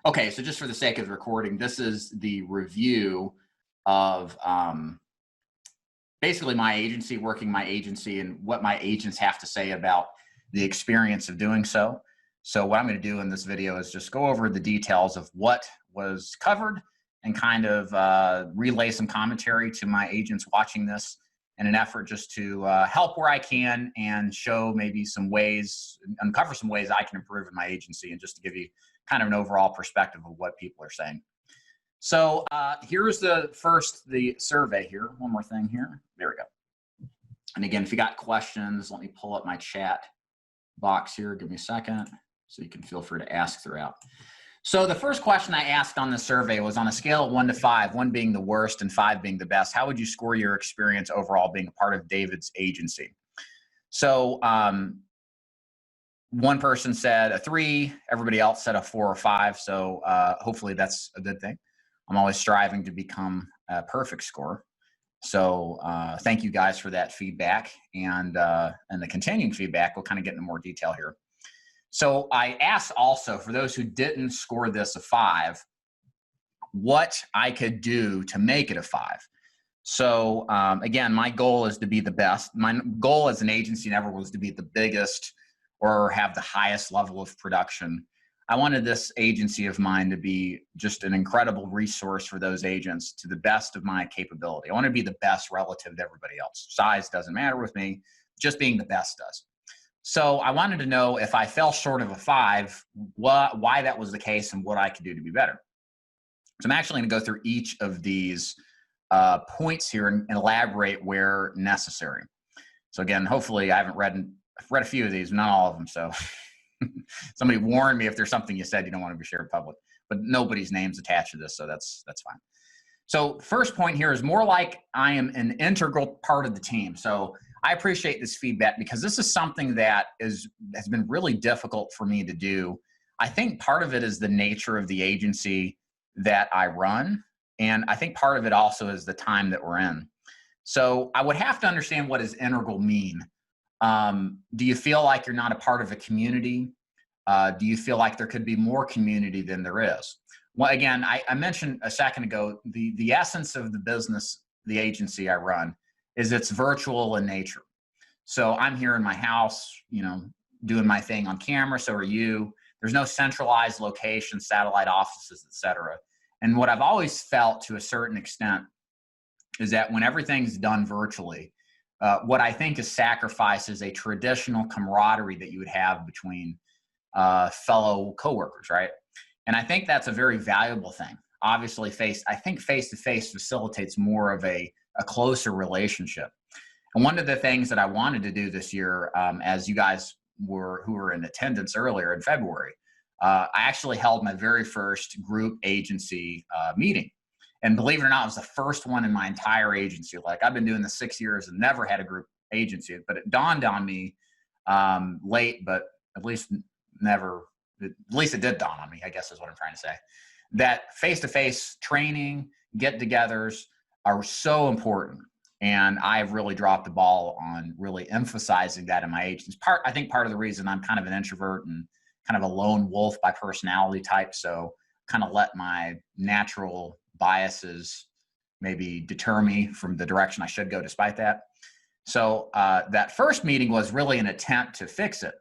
Okay, so just for the sake of the recording, this is the review of basically my agency, working my agency, and what my agents have to say about the experience of doing so. So what I'm going to do in this video is just go over the details of what was covered and kind of relay some commentary to my agents watching this in an effort just to help where I can and show maybe some ways, uncover some ways I can improve in my agency, and just to give you kind of an overall perspective of what people are saying. So here's the survey here. One more thing here. There we go. And again, if you got questions, let me pull up my chat box here. Give me a second so you can feel free to ask throughout. So the first question I asked on the survey was, on a scale of 1 to 5, 1 being the worst and 5 being the best, how would you score your experience overall being a part of David's agency? So one person said a 3, everybody else said a 4 or 5. So hopefully that's a good thing. I'm always striving to become a perfect score. So thank you guys for that feedback, and the continuing feedback. We'll kind of get into more detail here. So I asked also, for those who didn't score this a 5, what I could do to make it a 5. So again, my goal is to be the best. My goal as an agency never was to be the biggest or have the highest level of production. I wanted this agency of mine to be just an incredible resource for those agents to the best of my capability. I want to be the best relative to everybody else. Size doesn't matter with me, just being the best does. So I wanted to know, if I fell short of a 5, why that was the case and what I could do to be better. So I'm actually going to go through each of these points here and elaborate where necessary. So again, hopefully I've read a few of these, not all of them. So somebody warn me if there's something you said you don't want to be shared public, but nobody's name's attached to this, so that's fine. So first point here is more like I am an integral part of the team. So I appreciate this feedback, because this is something that has been really difficult for me to do. I think part of it is the nature of the agency that I run, and I think part of it also is the time that we're in. So I would have to understand, what does integral mean? Do you feel like you're not a part of a community? Do you feel like there could be more community than there is? Well, again, I mentioned a second ago, the essence of the business, the agency I run, is it's virtual in nature. So I'm here in my house, doing my thing on camera. So are you. There's no centralized location, satellite offices, et cetera. And what I've always felt, to a certain extent, is that when everything's done virtually, what I think is sacrificed is a traditional camaraderie that you would have between fellow coworkers, right? And I think that's a very valuable thing. Obviously, I think face-to-face facilitates more of a closer relationship. And one of the things that I wanted to do this year, as you guys who were in attendance earlier in February, I actually held my very first group agency meeting. And believe it or not, it was the first one in my entire agency. Like, I've been doing this 6 years and never had a group agency, but it dawned on me late, but at least it did dawn on me, I guess is what I'm trying to say, that face-to-face training, get-togethers are so important. And I've really dropped the ball on really emphasizing that in my agents. I think part of the reason I'm kind of an introvert and kind of a lone wolf by personality type, so kind of let my natural biases maybe deter me from the direction I should go despite that. So that first meeting was really an attempt to fix it.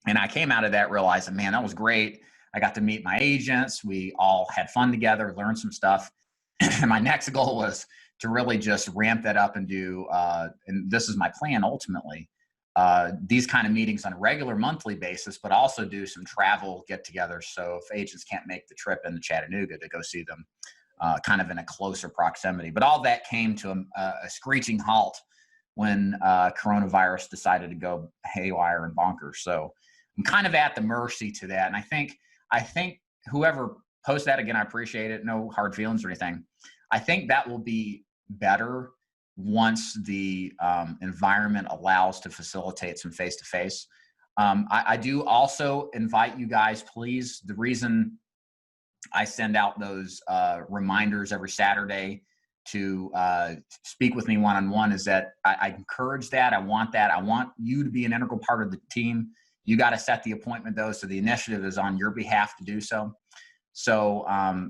And I came out of that realizing, man, that was great. I got to meet my agents. We all had fun together, learned some stuff. And my next goal was to really just ramp that up and do, and this is my plan ultimately, these kind of meetings on a regular monthly basis, but also do some travel get-togethers. So if agents can't make the trip into Chattanooga, to go see them kind of in a closer proximity. But all that came to a screeching halt when coronavirus decided to go haywire and bonkers. So I'm kind of at the mercy to that. And I think whoever posts that, again, I appreciate it. No hard feelings or anything. I think that will be better once the environment allows to facilitate some face-to-face. I do also invite you guys, please. The reason I send out those reminders every Saturday to speak with me one-on-one is that I encourage that. I want that. I want you to be an integral part of the team. You got to set the appointment, though, so the initiative is on your behalf to do so. So,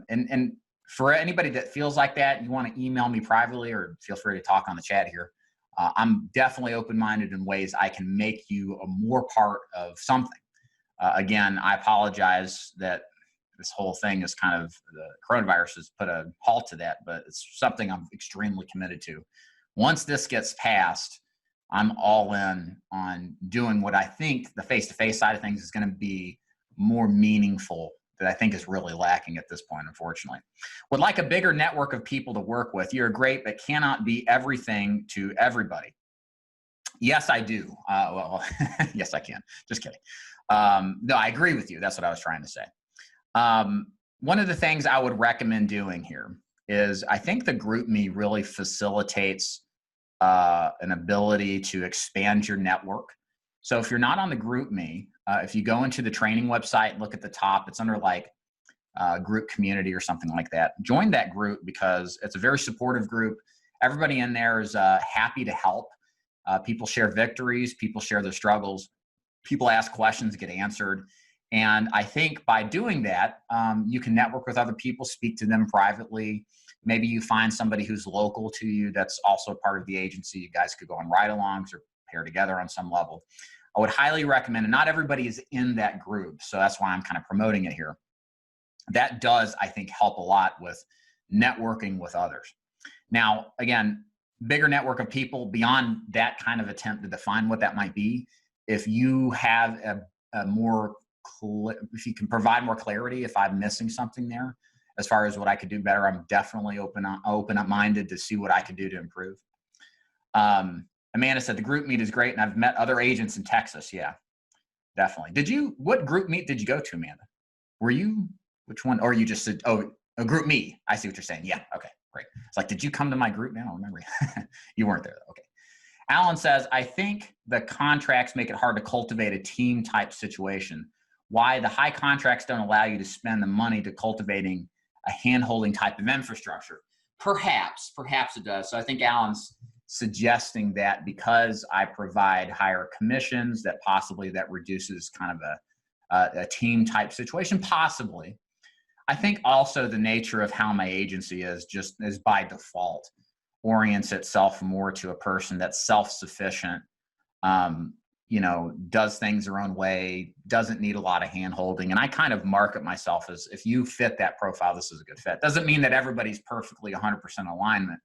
and for anybody that feels like that, you want to email me privately or feel free to talk on the chat here. I'm definitely open-minded in ways I can make you a more part of something. Again, I apologize that this whole thing is kind of, the coronavirus has put a halt to that, but it's something I'm extremely committed to. Once this gets passed, I'm all in on doing what I think the face-to-face side of things is going to be more meaningful, that I think is really lacking at this point, unfortunately. Would like a bigger network of people to work with. You're great, but cannot be everything to everybody. Yes, I do. Well, yes, I can. Just kidding. No, I agree with you. That's what I was trying to say. One of the things I would recommend doing here is, I think the GroupMe really facilitates an ability to expand your network. So if you're not on the GroupMe, if you go into the training website, look at the top, it's under like group community or something like that. Join that group because it's a very supportive group. Everybody in there is happy to help. People share victories, people share their struggles, people ask questions, get answered. And I think by doing that, you can network with other people, speak to them privately. Maybe you find somebody who's local to you that's also part of the agency. You guys could go on ride-alongs or pair together on some level. I would highly recommend, and not everybody is in that group, so that's why I'm kind of promoting it here. That does, I think, help a lot with networking with others. Now, again, bigger network of people beyond that kind of attempt to define what that might be. If you have a more, if you can provide more clarity, if I'm missing something there, as far as what I could do better, I'm definitely open-minded to see what I could do to improve. Amanda said the group meet is great, and I've met other agents in Texas. Yeah, definitely. What group meet did you go to, Amanda? Were you, which one? Or you just said, oh, a group me. I see what you're saying. Yeah, okay, great. It's like, did you come to my group? I don't remember. You weren't there, though. Okay. Alan says, I think the contracts make it hard to cultivate a team type situation. Why the high contracts don't allow you to spend the money to cultivating a hand-holding type of infrastructure. Perhaps it does. So I think Alan's suggesting that because I provide higher commissions, that possibly that reduces kind of a team type situation, possibly. I think also the nature of how my agency is by default orients itself more to a person that's self-sufficient, does things their own way, doesn't need a lot of hand-holding. And I kind of market myself as, if you fit that profile, this is a good fit. Doesn't mean that everybody's perfectly 100% alignment.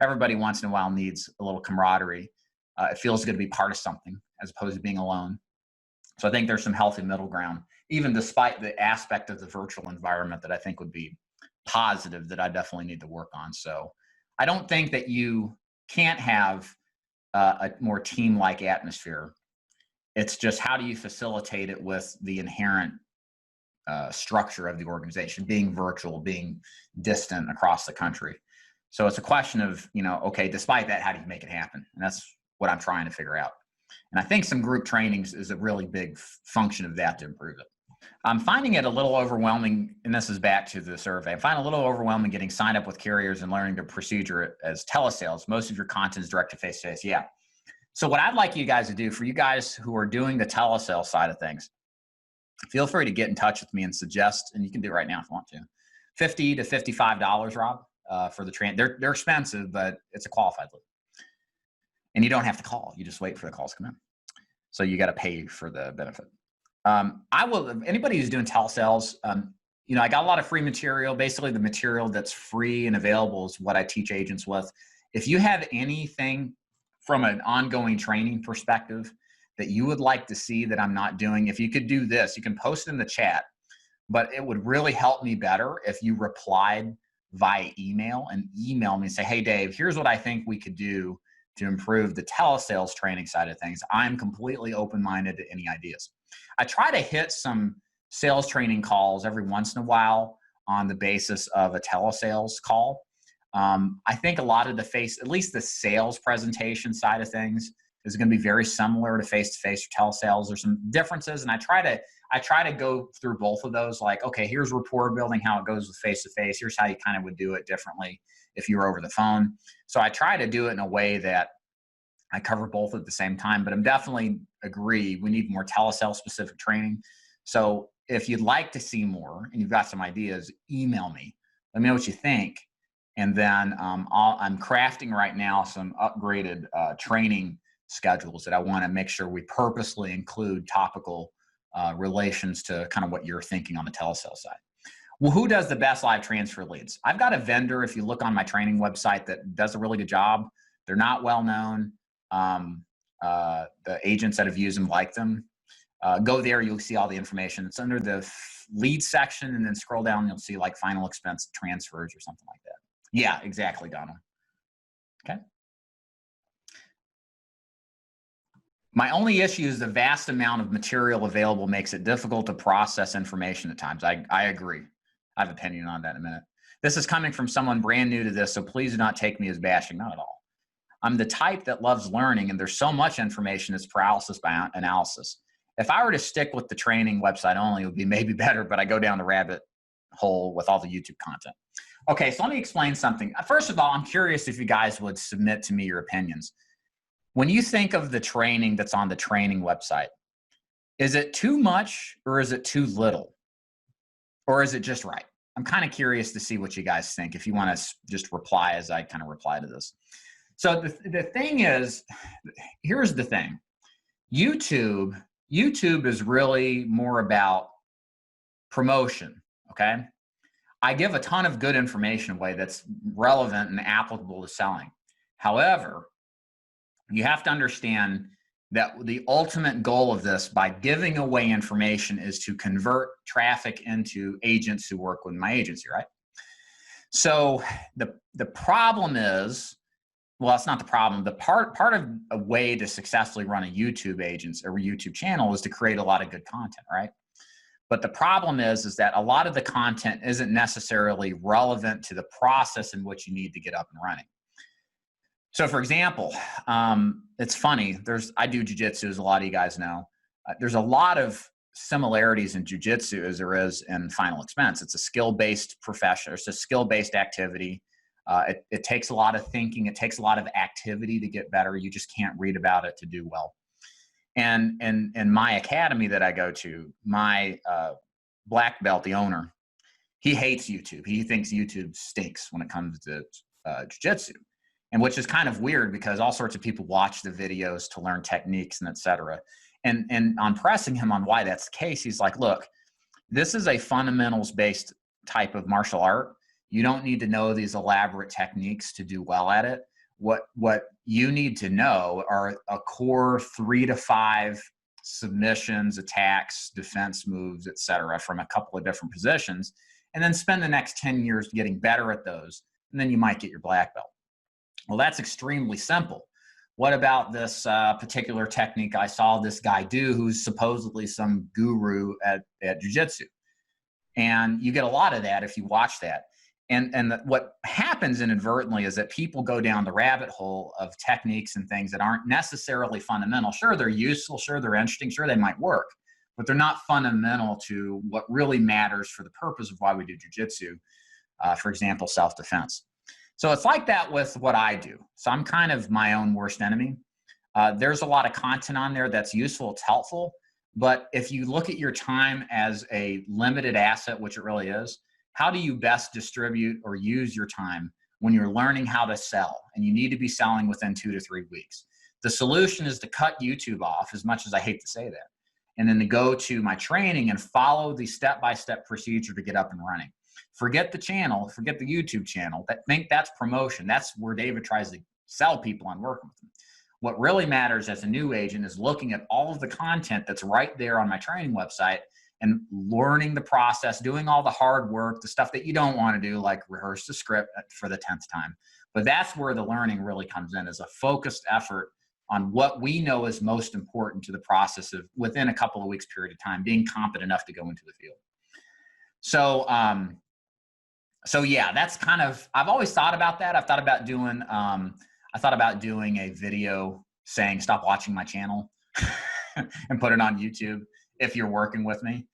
Everybody once in a while needs a little camaraderie. It feels good to be part of something as opposed to being alone. So I think there's some healthy middle ground, even despite the aspect of the virtual environment that I think would be positive, that I definitely need to work on. So I don't think that you can't have a more team-like atmosphere. It's just, how do you facilitate it with the inherent structure of the organization, being virtual, being distant across the country. So it's a question of, okay, despite that, how do you make it happen? And that's what I'm trying to figure out. And I think some group trainings is a really big function of that to improve it. I'm finding it a little overwhelming, and this is back to the survey. I find it a little overwhelming getting signed up with carriers and learning the procedure as telesales. Most of your content is direct to face-to-face. Yeah. So what I'd like you guys to do, for you guys who are doing the telesales side of things, feel free to get in touch with me and suggest, and you can do it right now if you want to, $50 to $55, Rob, for the train. They're expensive, but it's a qualified lead. And you don't have to call. You just wait for the calls to come in. So you got to pay for the benefit. Anybody who's doing telesales, I got a lot of free material. Basically, the material that's free and available is what I teach agents with. If you have anything from an ongoing training perspective that you would like to see that I'm not doing, if you could do this, you can post it in the chat, but it would really help me better if you replied via email and email me and say, hey, Dave, here's what I think we could do to improve the telesales training side of things. I'm completely open-minded to any ideas. I try to hit some sales training calls every once in a while on the basis of a telesales call. I think a lot of at least the sales presentation side of things is going to be very similar to face-to-face or telesales. There's some differences, and I try to go through both of those. Like, okay, here's rapport building, how it goes with face-to-face. Here's how you kind of would do it differently if you were over the phone. So I try to do it in a way that I cover both at the same time, but I'm definitely agree we need more telesales specific training. So if you'd like to see more and you've got some ideas, email me. Let me know what you think. And then I'm crafting right now some upgraded training schedules that I want to make sure we purposely include topical relations to kind of what you're thinking on the telesales side. Well, who does the best live transfer leads? I've got a vendor, if you look on my training website, that does a really good job. They're not well known. The agents that have used them like them. Go there, you'll see all the information. It's under the lead section, and then scroll down, you'll see like final expense transfers or something like that. Yeah, exactly, Donald. Okay. My only issue is the vast amount of material available makes it difficult to process information at times. I agree. I have an opinion on that in a minute. This is coming from someone brand new to this, so please do not take me as bashing, not at all. I'm the type that loves learning, and there's so much information, it's paralysis by analysis. If I were to stick with the training website only, it would be maybe better, but I go down the rabbit hole with all the YouTube content. Okay, so let me explain something. First of all, I'm curious if you guys would submit to me your opinions. When you think of the training that's on the training website, is it too much or is it too little? Or is it just right? I'm kind of curious to see what you guys think, if you want to just reply as I kind of reply to this. So the thing is, here's the thing. YouTube is really more about promotion, okay? I give a ton of good information away that's relevant and applicable to selling. However, you have to understand that the ultimate goal of this, by giving away information, is to convert traffic into agents who work with my agency, right? So the problem is, well, it's not the problem. The part of a way to successfully run a YouTube channel is to create a lot of good content, right? But the problem is that a lot of the content isn't necessarily relevant to the process in which you need to get up and running. So for example, it's funny, I do jujitsu, as a lot of you guys know. There's a lot of similarities in jujitsu as there is in final expense. It's a skill-based profession. It's a skill-based activity. It takes a lot of thinking. It takes a lot of activity to get better. You just can't read about it to do well. And in my academy that I go to, my black belt, the owner, he hates YouTube. He thinks YouTube stinks when it comes to jiu-jitsu, and which is kind of weird because all sorts of people watch the videos to learn techniques and et cetera. And on pressing him on why that's the case, he's like, look, this is a fundamentals-based type of martial art. You don't need to know these elaborate techniques to do well at it. What you need to know are a core 3 to 5 submissions, attacks, defense moves, et cetera, from a couple of different positions, and then spend the next 10 years getting better at those, and then you might get your black belt. Well, that's extremely simple. What about this particular technique I saw this guy do, who's supposedly some guru at jiu-jitsu? And you get a lot of that if you watch that. And what happens inadvertently is that people go down the rabbit hole of techniques and things that aren't necessarily fundamental. Sure, they're useful. Sure, they're interesting. Sure, they might work. But they're not fundamental to what really matters for the purpose of why we do jiu-jitsu. For example, self-defense. So it's like that with what I do. So I'm kind of my own worst enemy. There's a lot of content on there that's useful. It's helpful. But if you look at your time as a limited asset, which it really is, how do you best distribute or use your time when you're learning how to sell and you need to be selling within 2 to 3 weeks? The solution is to cut YouTube off, as much as I hate to say that, and then to go to my training and follow the step-by-step procedure to get up and running. Forget the channel, forget the YouTube channel. Think that's promotion. That's where David tries to sell people on working with them. What really matters as a new agent is looking at all of the content that's right there on my training website and learning the process, doing all the hard work, the stuff that you don't want to do, like rehearse the script for the 10th time. But that's where the learning really comes in, is a focused effort on what we know is most important to the process of, within a couple of weeks period of time, being competent enough to go into the field. So, so yeah, that's kind of, I've always thought about that. I've thought about doing, a video saying, stop watching my channel and put it on YouTube if you're working with me,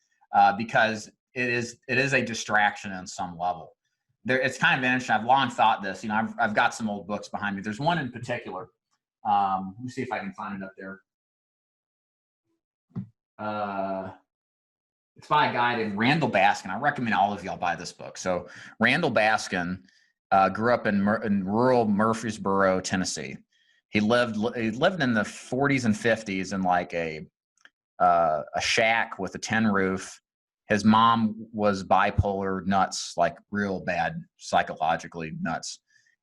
because it is a distraction on some level. It's kind of interesting. I've long thought this, I've got some old books behind me. There's one in particular. Let me see if I can find it up there. It's by a guy named Randall Baskin. I recommend all of y'all buy this book. So Randall Baskin grew up in rural Murfreesboro, Tennessee. He lived in the 40s and 50s in like a shack with a tin roof. His mom was bipolar nuts, like real bad, psychologically nuts.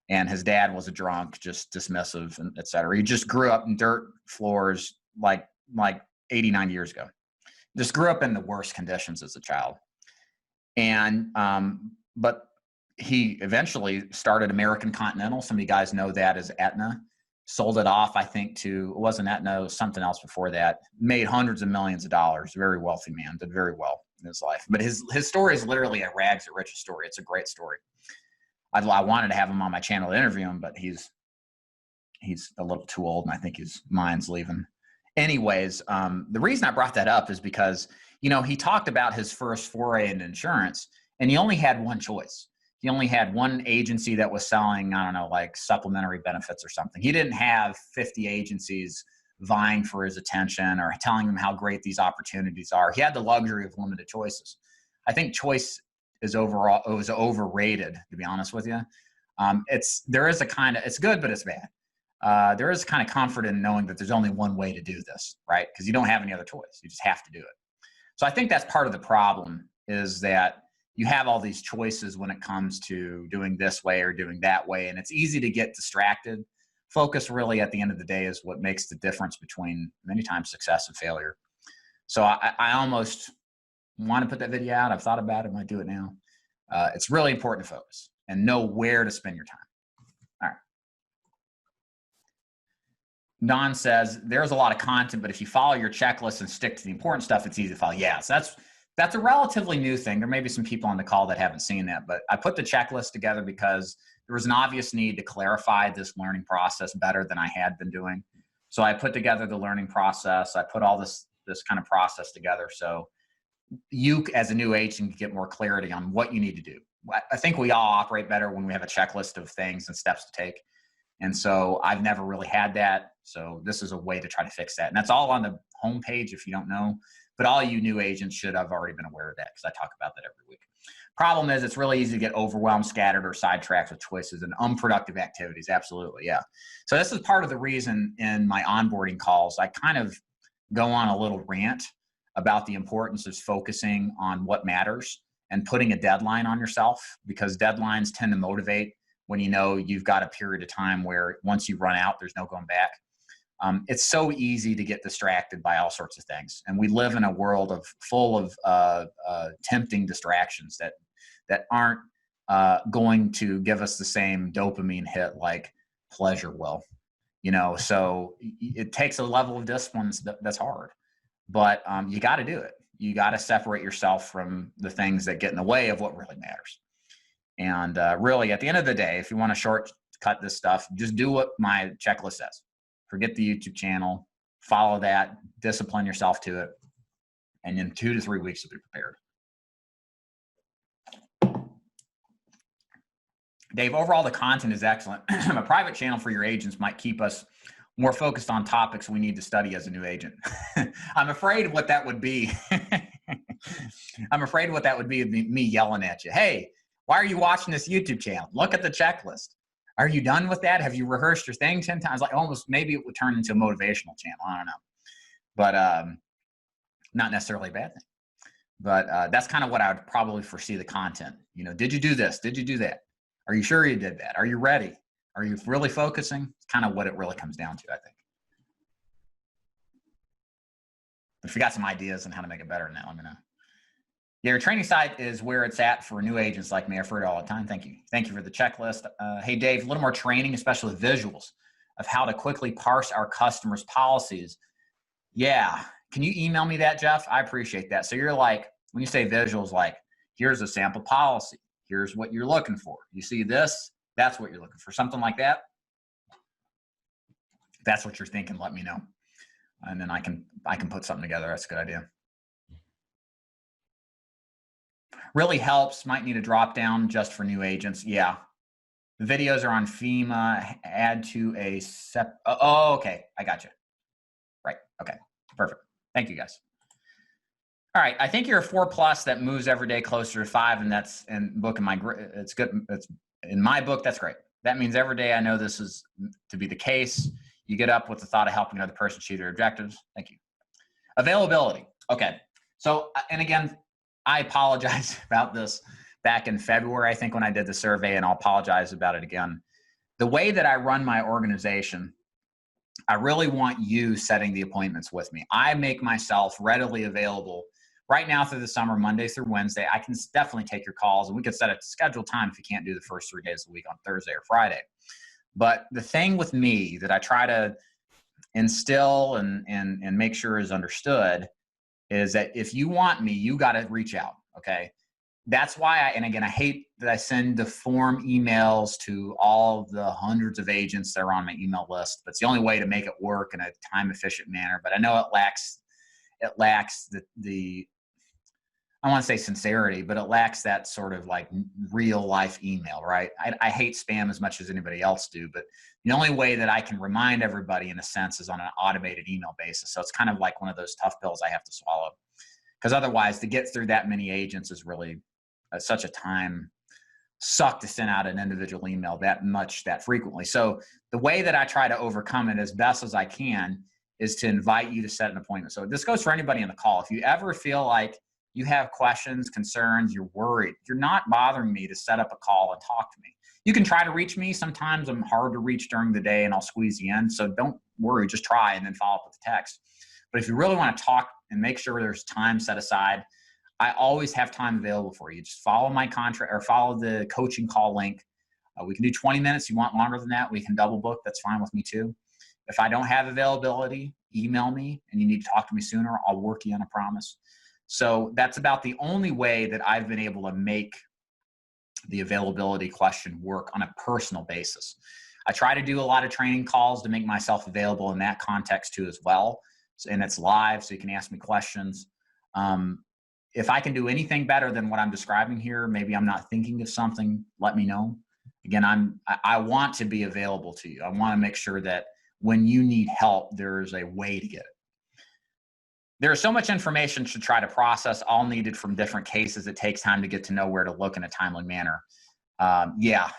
And his dad was a drunk, just dismissive, and et cetera. He just grew up in dirt floors like 80, 90 years ago. Just grew up in the worst conditions as a child. And, but he eventually started American Continental. Some of you guys know that as Aetna. Sold it off, I think, it wasn't Aetna, it was something else before that. Made hundreds of millions of dollars. Very wealthy man, did very well in his life. But his story is literally a rags to riches story. It's a great story. I wanted to have him on my channel to interview him, but he's a little too old, and I think his mind's leaving. Anyways, the reason I brought that up is because, he talked about his first foray into insurance, and he only had one choice. He only had one agency that was selling, I don't know, like supplementary benefits or something. He didn't have 50 agencies vying for his attention or telling him how great these opportunities are. He had the luxury of limited choices. I think choice is overrated, to be honest with you. It's good, but it's bad. There is kind of comfort in knowing that there's only one way to do this, right? Because you don't have any other choice. You just have to do it. So I think that's part of the problem, is that you have all these choices when it comes to doing this way or doing that way, and it's easy to get distracted. Focus really, at the end of the day, is what makes the difference between many times success and failure. So I almost want to put that video out. I've thought about it. I might do it now. It's really important to focus and know where to spend your time. All right. Don says, there's a lot of content, but if you follow your checklist and stick to the important stuff, it's easy to follow. Yeah, so that's a relatively new thing. There may be some people on the call that haven't seen that, but I put the checklist together because there was an obvious need to clarify this learning process better than I had been doing. So I put together the learning process. I put all this kind of process together so you, as a new agent, can get more clarity on what you need to do. I think we all operate better when we have a checklist of things and steps to take. And so I've never really had that. So this is a way to try to fix that. And that's all on the homepage if you don't know. But all you new agents should have already been aware of that, because I talk about that every week. Problem is, it's really easy to get overwhelmed, scattered, or sidetracked with choices and unproductive activities. Absolutely, yeah. So this is part of the reason in my onboarding calls, I kind of go on a little rant about the importance of focusing on what matters and putting a deadline on yourself, because deadlines tend to motivate when you know you've got a period of time where once you run out, there's no going back. It's so easy to get distracted by all sorts of things. And we live in a world full of tempting distractions that aren't going to give us the same dopamine hit like pleasure will. So it takes a level of discipline that's hard. But you got to do it. You got to separate yourself from the things that get in the way of what really matters. And really, at the end of the day, if you want to shortcut this stuff, just do what my checklist says. Forget the YouTube channel, follow that, discipline yourself to it, and in 2 to 3 weeks, you'll be prepared. Dave, overall, the content is excellent. A private channel for your agents might keep us more focused on topics we need to study as a new agent. I'm afraid what that would be. I'm afraid what that would be me yelling at you. Hey, why are you watching this YouTube channel? Look at the checklist. Are you done with that? Have you rehearsed your thing 10 times? Like, almost, maybe it would turn into a motivational channel. I don't know. But not necessarily a bad thing. But that's kind of what I would probably foresee the content. Did you do this? Did you do that? Are you sure you did that? Are you ready? Are you really focusing? It's kind of what it really comes down to, I think. If you got some ideas on how to make it better than that, let me know. Yeah, your training site is where it's at for new agents like me. I've heard it all the time. Thank you. Thank you for the checklist. Hey, Dave, a little more training, especially with visuals, of how to quickly parse our customers' policies. Yeah. Can you email me that, Jeff? I appreciate that. So you're like, when you say visuals, like, here's a sample policy. Here's what you're looking for. You see this? That's what you're looking for. Something like that. If that's what you're thinking, let me know. And then I can put something together. That's a good idea. Really helps. Might need a drop down just for new agents. Yeah. The videos are on FEMA. Add to a oh, okay. I got you. Right. Okay. Perfect. Thank you, guys. All right. I think you're a 4+ that moves every day closer to 5. And that's in book in my, it's good. It's in my book. That's great. That means every day I know this is to be the case. You get up with the thought of helping another person achieve their objectives. Thank you. Availability. Okay. So, and again, I apologize about this back in February, I think, when I did the survey, and I'll apologize about it again. The way that I run my organization, I really want you setting the appointments with me. I make myself readily available right now through the summer, Monday through Wednesday. I can definitely take your calls, and we could set a scheduled time if you can't do the first 3 days of the week on Thursday or Friday. But the thing with me that I try to instill and make sure is understood is that if you want me, you got to reach out. Okay. That's why and again, I hate that I send the form emails to all the hundreds of agents that are on my email list. But it's the only way to make it work in a time efficient manner. But I know it lacks the I want to say sincerity, but it lacks that sort of like real life email, right? I hate spam as much as anybody else do, but the only way that I can remind everybody in a sense is on an automated email basis. So it's kind of like one of those tough pills I have to swallow, because otherwise to get through that many agents is really such a time suck to send out an individual email that frequently. So the way that I try to overcome it as best as I can is to invite you to set an appointment. So this goes for anybody in the call. If you ever feel like you have questions, concerns, you're worried, you're not bothering me to set up a call and talk to me. You can try to reach me. Sometimes I'm hard to reach during the day and I'll squeeze you in. So don't worry, just try and then follow up with the text. But if you really want to talk and make sure there's time set aside, I always have time available for you. Just follow my contract or follow the coaching call link. We can do 20 minutes. You want longer than that, we can double book. That's fine with me too. If I don't have availability, email me, and you need to talk to me sooner, I'll work you on a promise. So that's about the only way that I've been able to make the availability question work on a personal basis. I try to do a lot of training calls to make myself available in that context too as well. And it's live, so you can ask me questions. If I can do anything better than what I'm describing here, maybe I'm not thinking of something, let me know. Again, I want to be available to you. I want to make sure that when you need help, there's a way to get it. There's so much information to try to process, all needed from different cases. It takes time to get to know where to look in a timely manner. Yeah,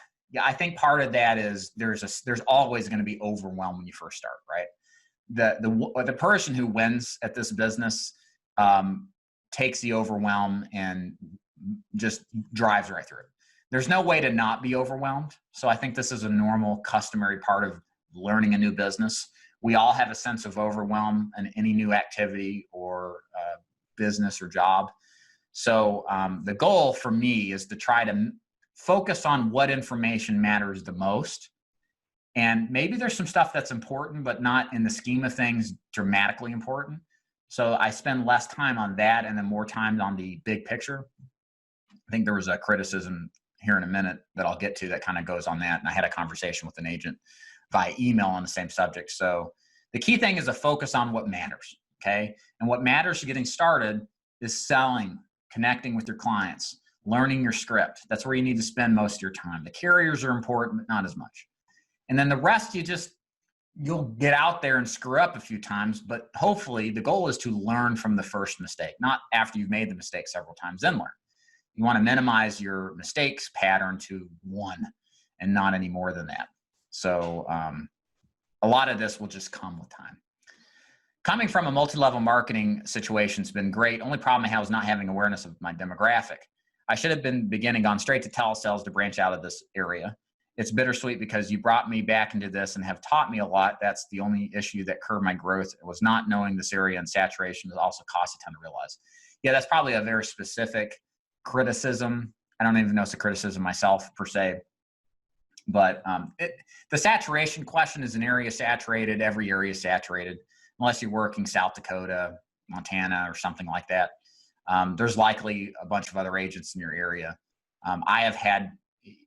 I think part of that is there's always going to be overwhelm when you first start, right? The person who wins at this business takes the overwhelm and just drives right through it. There's no way to not be overwhelmed. So I think this is a normal, customary part of learning a new business. We all have a sense of overwhelm in any new activity or business or job. So the goal for me is to try to focus on what information matters the most. And maybe there's some stuff that's important, but not in the scheme of things dramatically important. So I spend less time on that and then more time on the big picture. I think there was a criticism here in a minute that I'll get to that kind of goes on that. And I had a conversation with an agent via email on the same subject. So the key thing is to focus on what matters, okay? And what matters to getting started is selling, connecting with your clients, learning your script. That's where you need to spend most of your time. The carriers are important, but not as much. And then the rest, you'll get out there and screw up a few times, but hopefully the goal is to learn from the first mistake, not after you've made the mistake several times, then learn. You want to minimize your mistakes pattern to one and not any more than that. So a lot of this will just come with time. Coming from a multi-level marketing situation has been great. Only problem I have is not having awareness of my demographic. I should have been gone straight to telesales to branch out of this area. It's bittersweet because you brought me back into this and have taught me a lot. That's the only issue that curbed my growth. It was not knowing this area, and saturation has also cost a ton to realize. Yeah, that's probably a very specific criticism. I don't even know it's a criticism myself per se. But the saturation question is an area saturated. Every area is saturated, unless you're working South Dakota, Montana, or something like that. There's likely a bunch of other agents in your area. I have had,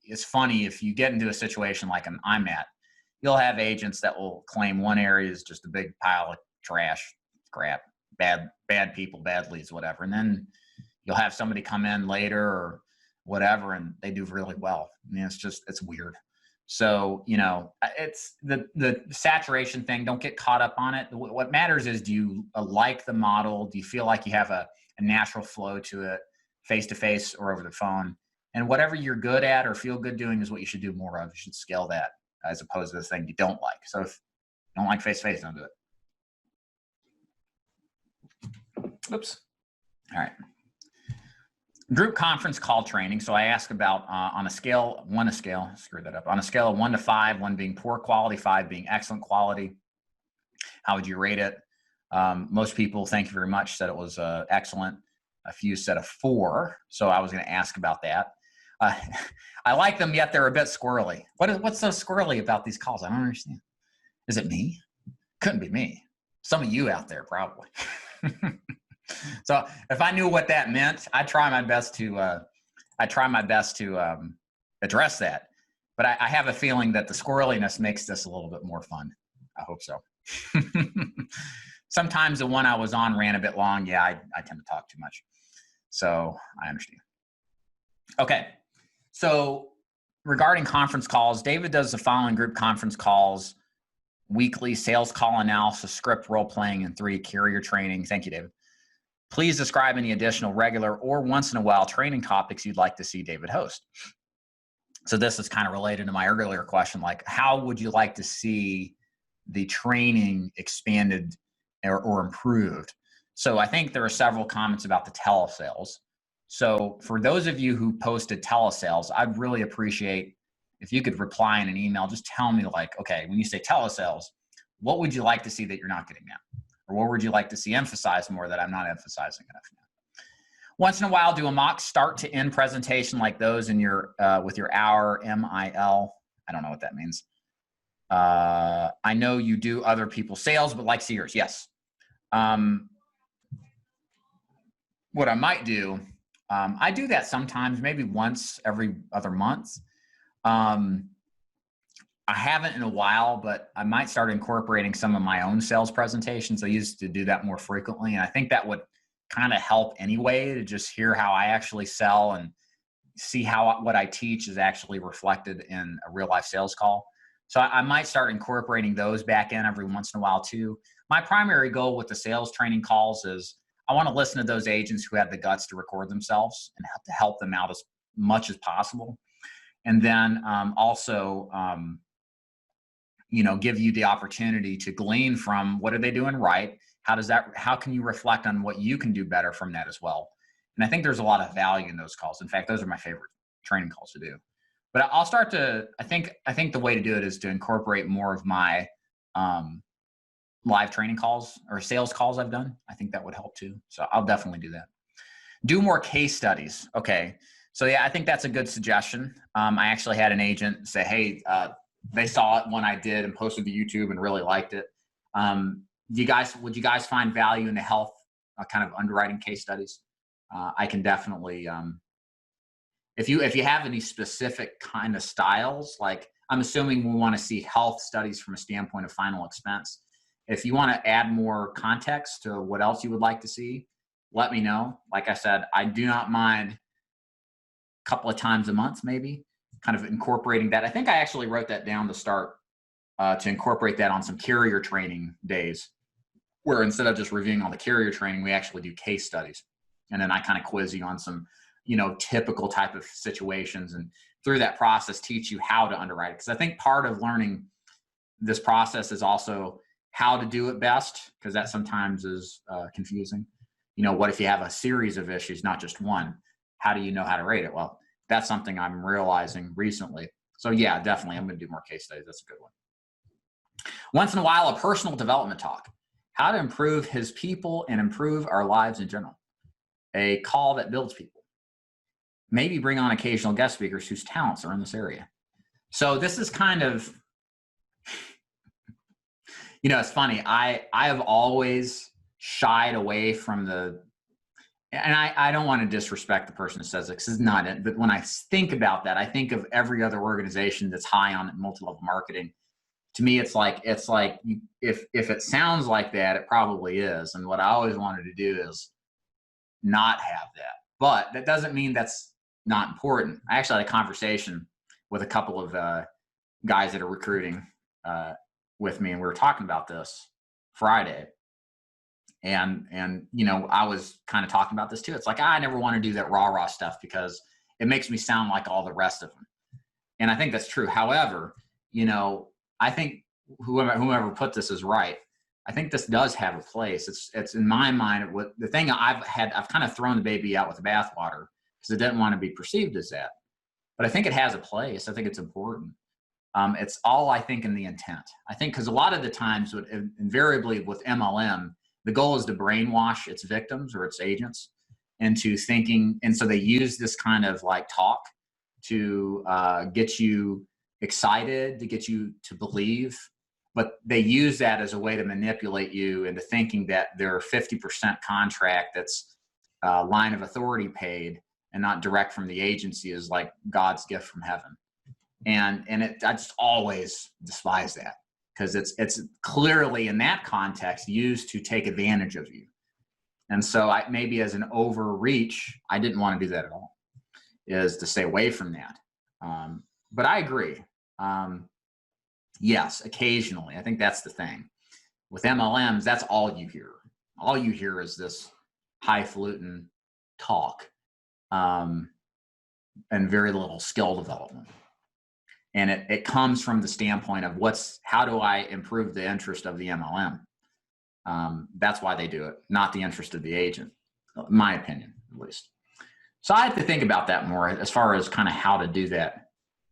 it's funny, if you get into a situation like I'm at, you'll have agents that will claim one area is just a big pile of trash, crap, bad people, bad leads, whatever. And then you'll have somebody come in later or whatever, and they do really well. I mean, it's weird. So, it's the saturation thing. Don't get caught up on it. What matters is, do you like the model? Do you feel like you have a a natural flow to it, face-to-face or over the phone. And whatever you're good at or feel good doing is what you should do more of. You should scale that as opposed to the thing you don't like. So if you don't like face-to-face, don't do it. Oops. All right. Group conference call training. So I ask about on a scale, on a scale of 1 to 5, 1 being poor quality, 5 being excellent quality. How would you rate it? Most people, thank you very much, said it was excellent. A few said a 4. So I was going to ask about that. I like them, yet they're a bit squirrely. What's so squirrely about these calls? I don't understand. Is it me? Couldn't be me. Some of you out there probably. So if I knew what that meant, I'd try my best to address that. But I have a feeling that the squirreliness makes this a little bit more fun. I hope so. Sometimes the one I was on ran a bit long. Yeah, I tend to talk too much. So I understand. Okay. So regarding conference calls, David does the following group conference calls: weekly sales call analysis, script role playing, and 3 carrier training. Thank you, David. Please describe any additional regular or once in a while training topics you'd like to see David host. So this is kind of related to my earlier question, like how would you like to see the training expanded or improved? So I think there are several comments about the telesales. So for those of you who posted telesales, I'd really appreciate if you could reply in an email, just tell me like, okay, when you say telesales, what would you like to see that you're not getting now? Or what would you like to see emphasized more that I'm not emphasizing enough now? Once in a while, do a mock start to end presentation like those in your with your hour MIL. I don't know what that means. I know you do other people's sales, but like to see yours. Yes. What I might do, I do that sometimes, maybe once every other month. I haven't in a while, but I might start incorporating some of my own sales presentations. I used to do that more frequently, and I think that would kind of help anyway, to just hear how I actually sell and see how what I teach is actually reflected in a real life sales call. So I might start incorporating those back in every once in a while too. My primary goal with the sales training calls is I want to listen to those agents who have the guts to record themselves and to help them out as much as possible. And then also, give you the opportunity to glean from what are they doing right? How can you reflect on what you can do better from that as well? And I think there's a lot of value in those calls. In fact, those are my favorite training calls to do. But I'll start to, I think the way to do it is to incorporate more of my live training calls or sales calls I've done. I think that would help too. So I'll definitely do that. Do more case studies. Okay. So yeah, I think that's a good suggestion. I actually had an agent say, hey, they saw it when I did and posted to YouTube and really liked it. Would you guys find value in the health kind of underwriting case studies? I can definitely, if you have any specific kind of styles, like I'm assuming we want to see health studies from a standpoint of final expense. If you want to add more context to what else you would like to see, let me know. Like I said, I do not mind a couple of times a month, maybe kind of incorporating that. I think I actually wrote that down to start to incorporate that on some carrier training days, where instead of just reviewing all the carrier training, we actually do case studies. And then I kind of quiz you on some, typical type of situations, and through that process, teach you how to underwrite it. Because I think part of learning this process is also how to do it best, because that sometimes is confusing. What if you have a series of issues, not just one? How do you know how to rate it? Well, that's something I'm realizing recently. So yeah, definitely, I'm going to do more case studies. That's a good one. Once in a while, a personal development talk. How to improve his people and improve our lives in general. A call that builds people. Maybe bring on occasional guest speakers whose talents are in this area. So this is kind of, it's funny. I have always shied away from and I don't want to disrespect the person who says it, because it's not it. But when I think about that, I think of every other organization that's high on multi-level marketing. To me, it's like if it sounds like that, it probably is. And what I always wanted to do is not have that. But that doesn't mean that's not important. I actually had a conversation with a couple of guys that are recruiting with me, and we were talking about this Friday. And you know, I was kind of talking about this too. It's like, I never want to do that rah stuff because it makes me sound like all the rest of them. And I think that's true. However, you know, I think whoever put this is right. I think this does have a place. It's in my mind, what the thing I've kind of thrown the baby out with the bathwater because I didn't want to be perceived as that. But I think it has a place. I think it's important. It's all, I think, in the intent. I think because a lot of the times, invariably with MLM, the goal is to brainwash its victims or its agents into thinking. And so they use this kind of like talk to get you excited, to get you to believe. But they use that as a way to manipulate you into thinking that their 50% contract that's line of authority paid and not direct from the agency is like God's gift from heaven. And I just always despise that because it's clearly in that context used to take advantage of you. And so maybe as an overreach, I didn't want to do that at all, is to stay away from that. But I agree. Yes, occasionally. I think that's the thing. With MLMs, that's all you hear. All you hear is this highfalutin talk and very little skill development. And it comes from the standpoint of how do I improve the interest of the MLM? That's why they do it, not the interest of the agent, in my opinion, at least. So I have to think about that more as far as kind of how to do that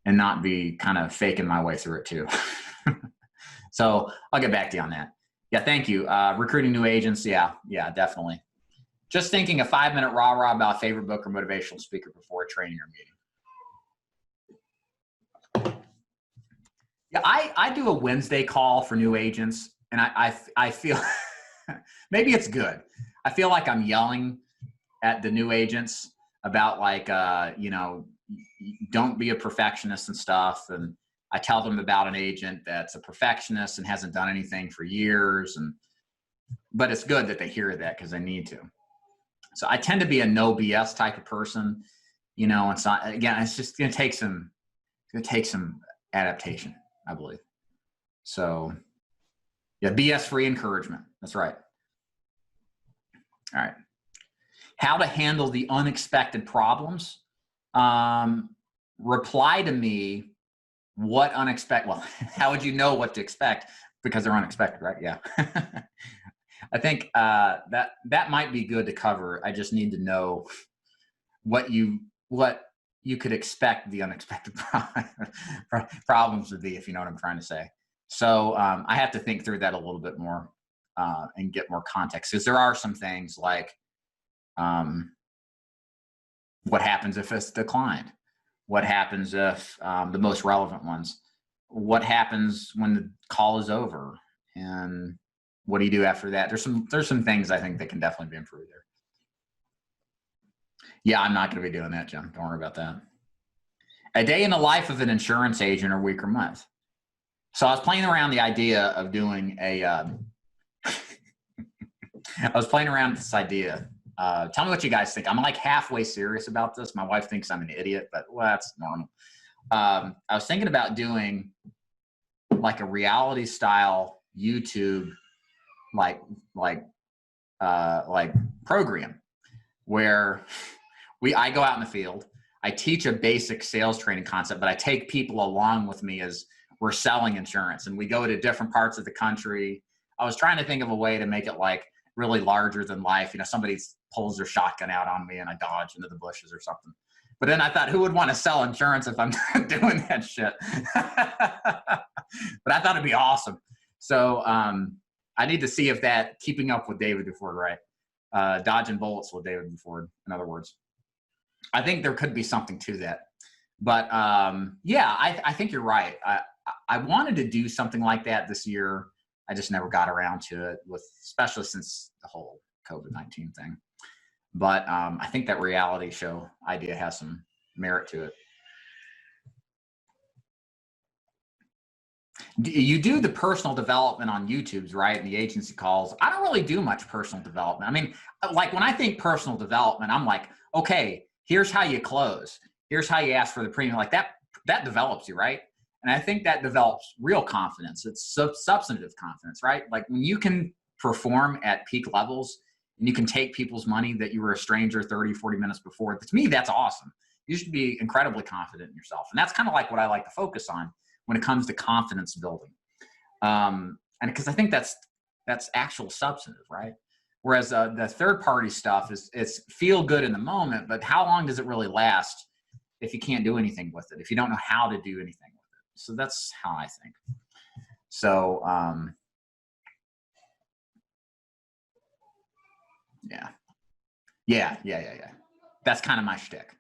and not be kind of faking my way through it too. So I'll get back to you on that. Yeah, thank you. Recruiting new agents. Yeah, definitely. Just thinking a 5-minute rah-rah about a favorite book or motivational speaker before a training or meeting. Yeah, I do a Wednesday call for new agents, and I feel maybe it's good. I feel like I'm yelling at the new agents about like, you know, don't be a perfectionist and stuff. And I tell them about an agent that's a perfectionist and hasn't done anything for years. But it's good that they hear that because they need to. So I tend to be a no BS type of person, you know, it's not, again, it's just going to take some adaptation, I believe. So yeah, BS free encouragement. That's right. All right. How to handle the unexpected problems. Reply to me what unexpected, well, how would you know what to expect? Because they're unexpected, right? Yeah. I think that might be good to cover. I just need to know what you could expect the unexpected problems to be, if you know what I'm trying to say. So I have to think through that a little bit more and get more context, because there are some things like what happens if it's declined? What happens if the most relevant ones? What happens when the call is over? And what do you do after that? There's some things I think that can definitely be improved there. Yeah, I'm not going to be doing that, Jim. Don't worry about that. A day in the life of an insurance agent or week or month. So I was playing around the idea of doing I was playing around with this idea. Tell me what you guys think. I'm like halfway serious about this. My wife thinks I'm an idiot, but well, that's normal. I was thinking about doing like a reality style YouTube, like program where I go out in the field. I teach a basic sales training concept, but I take people along with me as we're selling insurance, and we go to different parts of the country. I was trying to think of a way to make it like really larger than life. You know, somebody pulls their shotgun out on me and I dodge into the bushes or something. But then I thought, who would want to sell insurance if I'm doing that shit? But I thought it'd be awesome. So I need to see if that, keeping up with David Duford, right? Dodging bullets with David Duford, in other words. I think there could be something to that. But yeah, I think you're right. I wanted to do something like that this year. I just never got around to it, especially since the whole COVID-19 thing. But I think that reality show idea has some merit to it. You do the personal development on YouTube's, right? And the agency calls. I don't really do much personal development. I mean, like when I think personal development, I'm like, okay, here's how you close. Here's how you ask for the premium. Like that develops you, right? And I think that develops real confidence. It's substantive confidence, right? Like when you can perform at peak levels and you can take people's money that you were a stranger 30, 40 minutes before, to me, that's awesome. You should be incredibly confident in yourself. And that's kind of like what I like to focus on when it comes to confidence building. And because I think that's actual substantive, right? Whereas the third party stuff it's feel good in the moment, but how long does it really last if you can't do anything with it, if you don't know how to do anything with it? So that's how I think. So, yeah. That's kind of my shtick,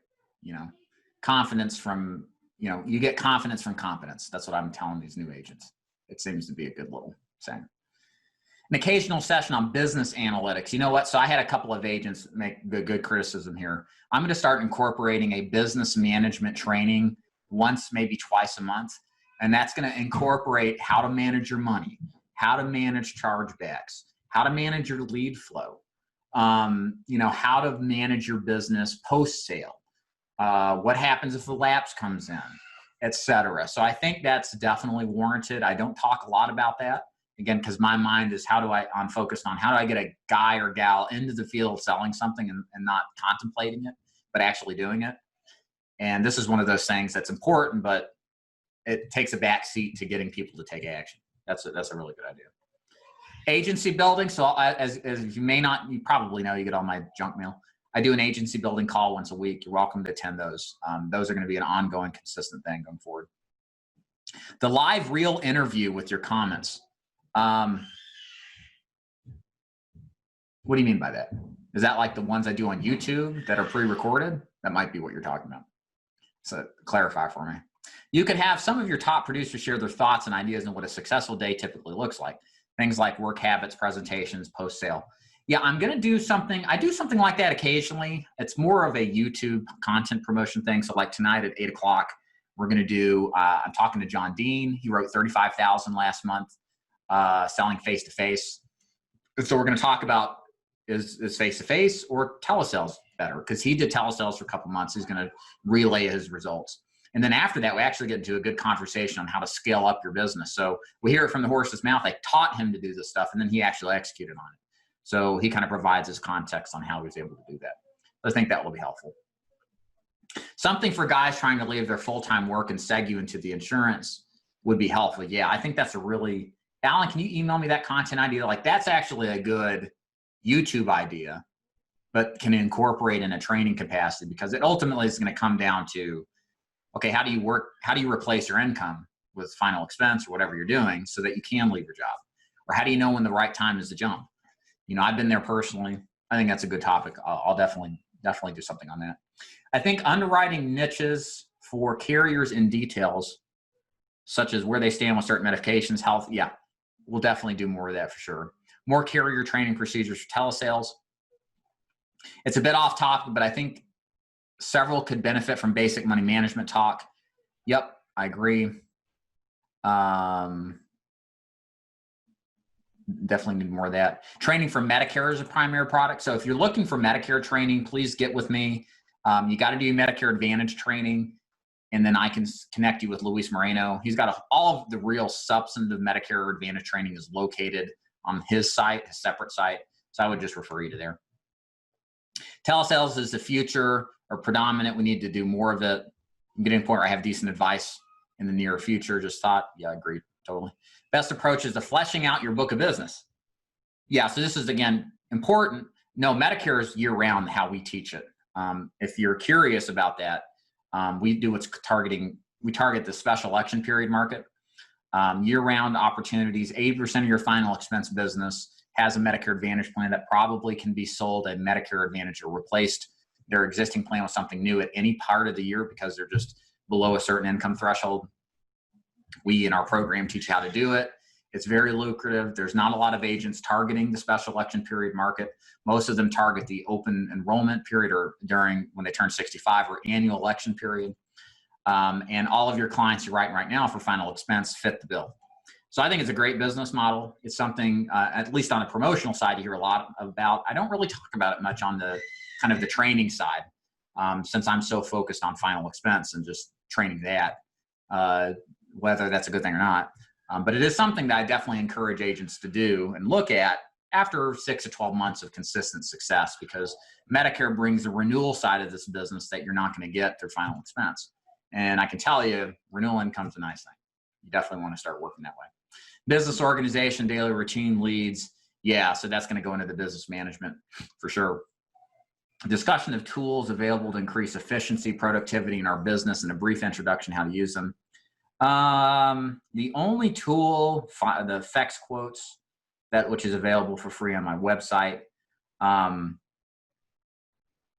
confidence from, you get confidence from competence. That's what I'm telling these new agents. It seems to be a good little saying. An occasional session on business analytics. You know what? So I had a couple of agents make good criticism here. I'm going to start incorporating a business management training once, maybe twice a month. And that's going to incorporate how to manage your money, how to manage chargebacks, how to manage your lead flow, how to manage your business post-sale, what happens if the lapse comes in, etc. So I think that's definitely warranted. I don't talk a lot about that. Again, because my mind is I'm focused on how do I get a guy or gal into the field selling something and not contemplating it, but actually doing it. And this is one of those things that's important, but it takes a back seat to getting people to take action. That's a really good idea. Agency building. So as you probably know, you get all my junk mail. I do an agency building call once a week. You're welcome to attend those. Those are going to be an ongoing, consistent thing going forward. The live real interview with your comments. What do you mean by that? Is that like the ones I do on YouTube that are pre-recorded? That might be what you're talking about. So clarify for me. You could have some of your top producers share their thoughts and ideas on what a successful day typically looks like. Things like work habits, presentations, post-sale. Yeah, I'm going to do something. I do something like that occasionally. It's more of a YouTube content promotion thing. So like tonight at 8 o'clock, we're going to do, I'm talking to John Dean. He wrote 35,000 last month. Selling face-to-face. So we're going to talk about is face-to-face or telesales better, because he did telesales for a couple months. He's going to relay his results. And then after that, we actually get into a good conversation on how to scale up your business. So we hear it from the horse's mouth. I taught him to do this stuff, and then he actually executed on it. So he kind of provides his context on how he was able to do that. I think that will be helpful. Something for guys trying to leave their full-time work and segue into the insurance would be helpful. Yeah, I think that's a really... Alan, can you email me that content idea? Like, that's actually a good YouTube idea, but can incorporate in a training capacity, because it ultimately is going to come down to, okay, how do you replace your income with final expense or whatever you're doing so that you can leave your job? Or how do you know when the right time is to jump? I've been there personally. I think that's a good topic. I'll definitely do something on that. I think underwriting niches for carriers in details, such as where they stand with certain medications, health. Yeah. We'll definitely do more of that for sure. More carrier training procedures for telesales. It's a bit off topic, but I think several could benefit from basic money management talk. Yep, I agree. Definitely need more of that. Training for Medicare is a primary product. So if you're looking for Medicare training, please get with me. You got to do Medicare Advantage training. And then I can connect you with Luis Moreno. He's got all of the real substantive Medicare Advantage training is located on his site, his separate site. So I would just refer you to there. Telesales is the future or predominant. We need to do more of it. I'm getting to the point where I have decent advice in the near future. Just thought, yeah, agreed, totally. Best approach is to fleshing out your book of business. Yeah, so this is, again, important. No, Medicare is year-round how we teach it. If you're curious about that, we do what's targeting. We target the special election period market. Year-round opportunities. 80% of your final expense business has a Medicare Advantage plan that probably can be sold a Medicare Advantage or replaced their existing plan with something new at any part of the year because they're just below a certain income threshold. We in our program teach how to do it. It's very lucrative. There's not a lot of agents targeting the special election period market. Most of them target the open enrollment period or during when they turn 65 or annual election period. And all of your clients you're writing right now for final expense fit the bill. So I think it's a great business model. It's something, at least on the promotional side, you hear a lot about. I don't really talk about it much on the kind of the training side, since I'm so focused on final expense and just training that, whether that's a good thing or not. But it is something that I definitely encourage agents to do and look at after 6 to 12 months of consistent success, because Medicare brings the renewal side of this business that you're not going to get through final expense. And I can tell you, renewal income's a nice thing. You definitely want to start working that way. Business organization, daily routine leads. Yeah, so that's going to go into the business management for sure. Discussion of tools available to increase efficiency, productivity in our business, and a brief introduction how to use them. The only tool, the effects quotes, which is available for free on my website.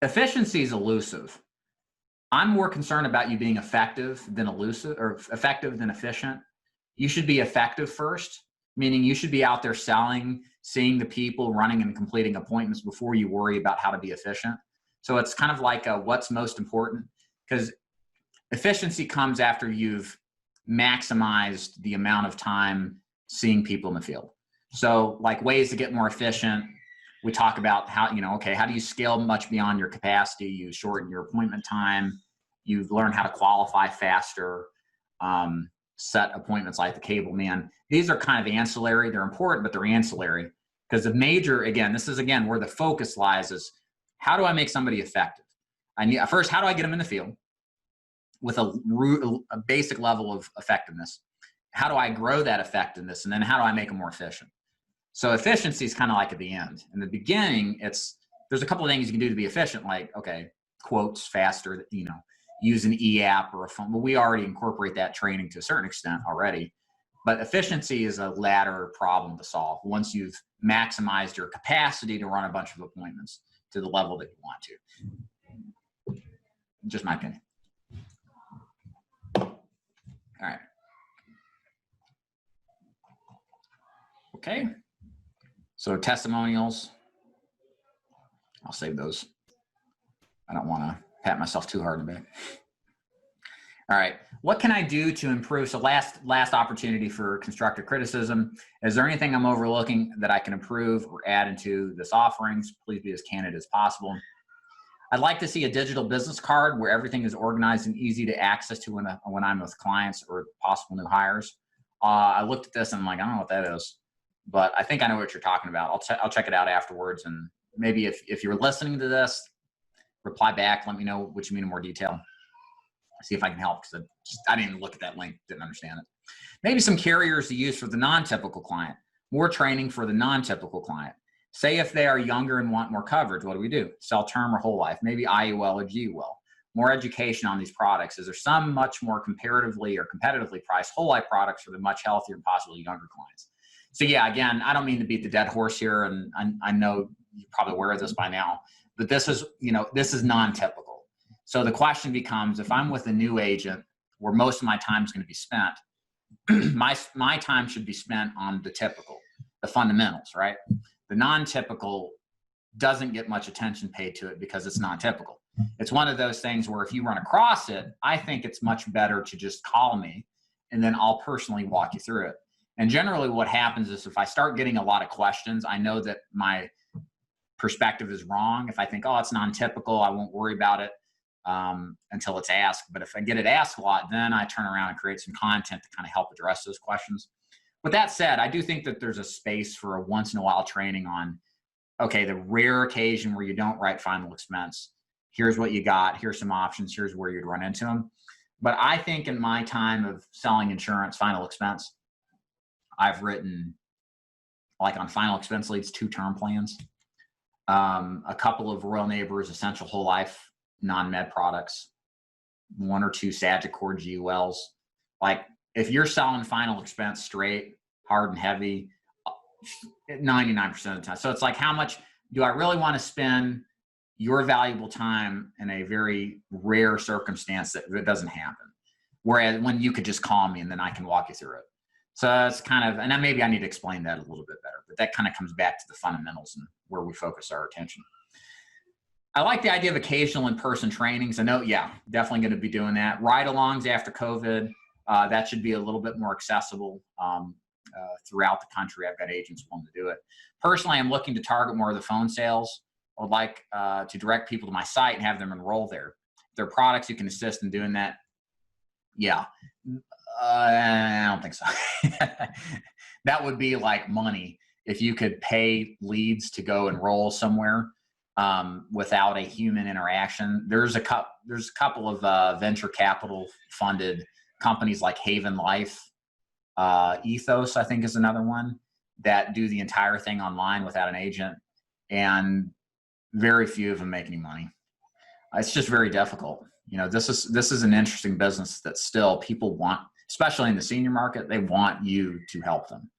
Efficiency is elusive. I'm more concerned about you being effective than elusive, or effective than efficient. You should be effective first, meaning you should be out there selling, seeing the people, running and completing appointments before you worry about how to be efficient. So it's kind of like what's most important, because efficiency comes after you've maximized the amount of time seeing people in the field. So like ways to get more efficient, we talk about how, okay, how do you scale much beyond your capacity? You shorten your appointment time. You learn how to qualify faster, set appointments like the cable man. These are kind of ancillary. They're important, but they're ancillary, because the major, again, this is again where the focus lies, is how do I make somebody effective? First, how do I get them in the field with a basic level of effectiveness? How do I grow that effectiveness? And then how do I make them more efficient? So efficiency is kind of like at the end. In the beginning, there's a couple of things you can do to be efficient, like, okay, quotes faster, use an e-app or a phone. Well, we already incorporate that training to a certain extent already. But efficiency is a latter problem to solve once you've maximized your capacity to run a bunch of appointments to the level that you want to. Just my opinion. All right. Okay. So testimonials, I'll save those. I don't want to pat myself too hard in the back. All right, what can I do to improve? So last opportunity for constructive criticism. Is there anything I'm overlooking that I can improve or add into this offerings? Please be as candid as possible. I'd like to see a digital business card where everything is organized and easy to access to when I'm with clients or possible new hires. I looked at this and I'm like, I don't know what that is, but I think I know what you're talking about. I'll check it out afterwards, and maybe if you're listening to this, reply back. Let me know what you mean in more detail. See if I can help, because I didn't even look at that link, didn't understand it. Maybe some carriers to use for the non-typical client. More training for the non-typical client. Say if they are younger and want more coverage, what do we do? Sell term or whole life, maybe IUL or GUL. More education on these products. Is there some much more comparatively or competitively priced whole life products for the much healthier and possibly younger clients? So yeah, again, I don't mean to beat the dead horse here, and I know you're probably aware of this by now, but this is non-typical. So the question becomes, if I'm with a new agent where most of my time is going to be spent, my time should be spent on the typical, the fundamentals, right? The non-typical doesn't get much attention paid to it because it's non-typical. It's one of those things where if you run across it, I think it's much better to just call me, and then I'll personally walk you through it. And generally what happens is if I start getting a lot of questions, I know that my perspective is wrong. If I think, oh, it's non-typical, I won't worry about it until it's asked. But if I get it asked a lot, then I turn around and create some content to kind of help address those questions. With that said, I do think that there's a space for a once in a while training on, okay, the rare occasion where you don't write final expense. Here's what you got. Here's some options. Here's where you'd run into them. But I think in my time of selling insurance final expense, I've written, like on final expense leads, 2 term plans, a couple of Royal Neighbors Essential Whole Life non-med products, 1 or 2 Sagicor GULs. Like if you're selling final expense straight, hard and heavy, 99% of the time. So it's like, how much do I really want to spend your valuable time in a very rare circumstance that doesn't happen? Whereas when you could just call me and then I can walk you through it. So it's kind of, and then maybe I need to explain that a little bit better, but that kind of comes back to the fundamentals and where we focus our attention. I like the idea of occasional in-person trainings. I know, yeah, definitely going to be doing that. Ride-alongs after COVID, that should be a little bit more accessible throughout the country. I've got agents willing to do it. Personally, I'm looking to target more of the phone sales. I would like to direct people to my site and have them enroll there. If there are products you can assist in doing that, yeah. I don't think so. That would be like money. if you could pay leads to go enroll somewhere without a human interaction. There's a couple of venture capital funded companies like Haven Life, Ethos, I think is another one, that do the entire thing online without an agent, and very few of them make any money. It's just very difficult. You know, this is an interesting business that still people want, especially in the senior market. They want you to help them.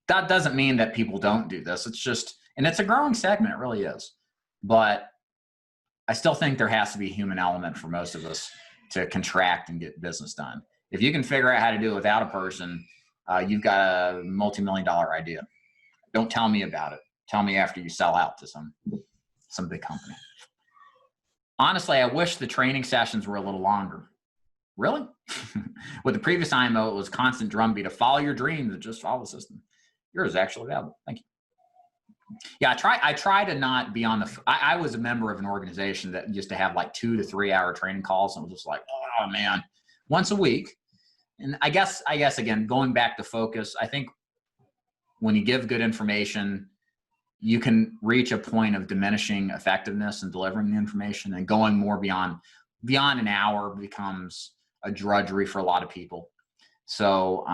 That doesn't mean that people don't do this. It's just, and it's a growing segment, it really is. But I still think there has to be a human element for most of us to contract and get business done. If you can figure out how to do it without a person, you've got a multi-million-dollar idea. Don't tell me about it. Tell me after you sell out to some big company. Honestly, I wish the training sessions were a little longer. Really? With the previous IMO, it was constant drumbeat of follow your dreams and just follow the system. Yours is actually valuable. Thank you. Yeah, I try to not be on the, I was a member of an organization that used to have like 2 to 3 hour training calls, and it was just like, oh man, once a week. And I guess again, going back to focus, I think when you give good information, you can reach a point of diminishing effectiveness in delivering the information, and going more beyond an hour becomes a drudgery for a lot of people. So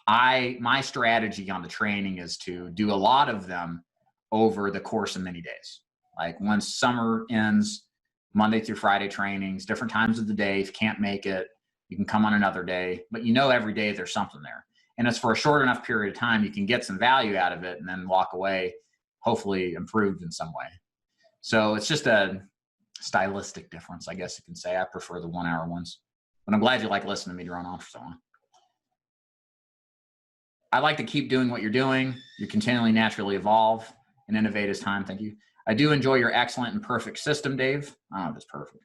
my strategy on the training is to do a lot of them over the course of many days. Like once summer ends, Monday through Friday trainings, different times of the day. If you can't make it, you can come on another day, but you know every day there's something there. And it's for a short enough period of time, you can get some value out of it and then walk away, hopefully improved in some way. So it's just a stylistic difference, I guess you can say. I prefer the 1 hour ones, but I'm glad you like listening to me drone on for so long. I like to keep doing what you're doing. You continually naturally evolve and innovate as time. Thank you. I do enjoy your excellent and perfect system, Dave. I don't know if it's perfect,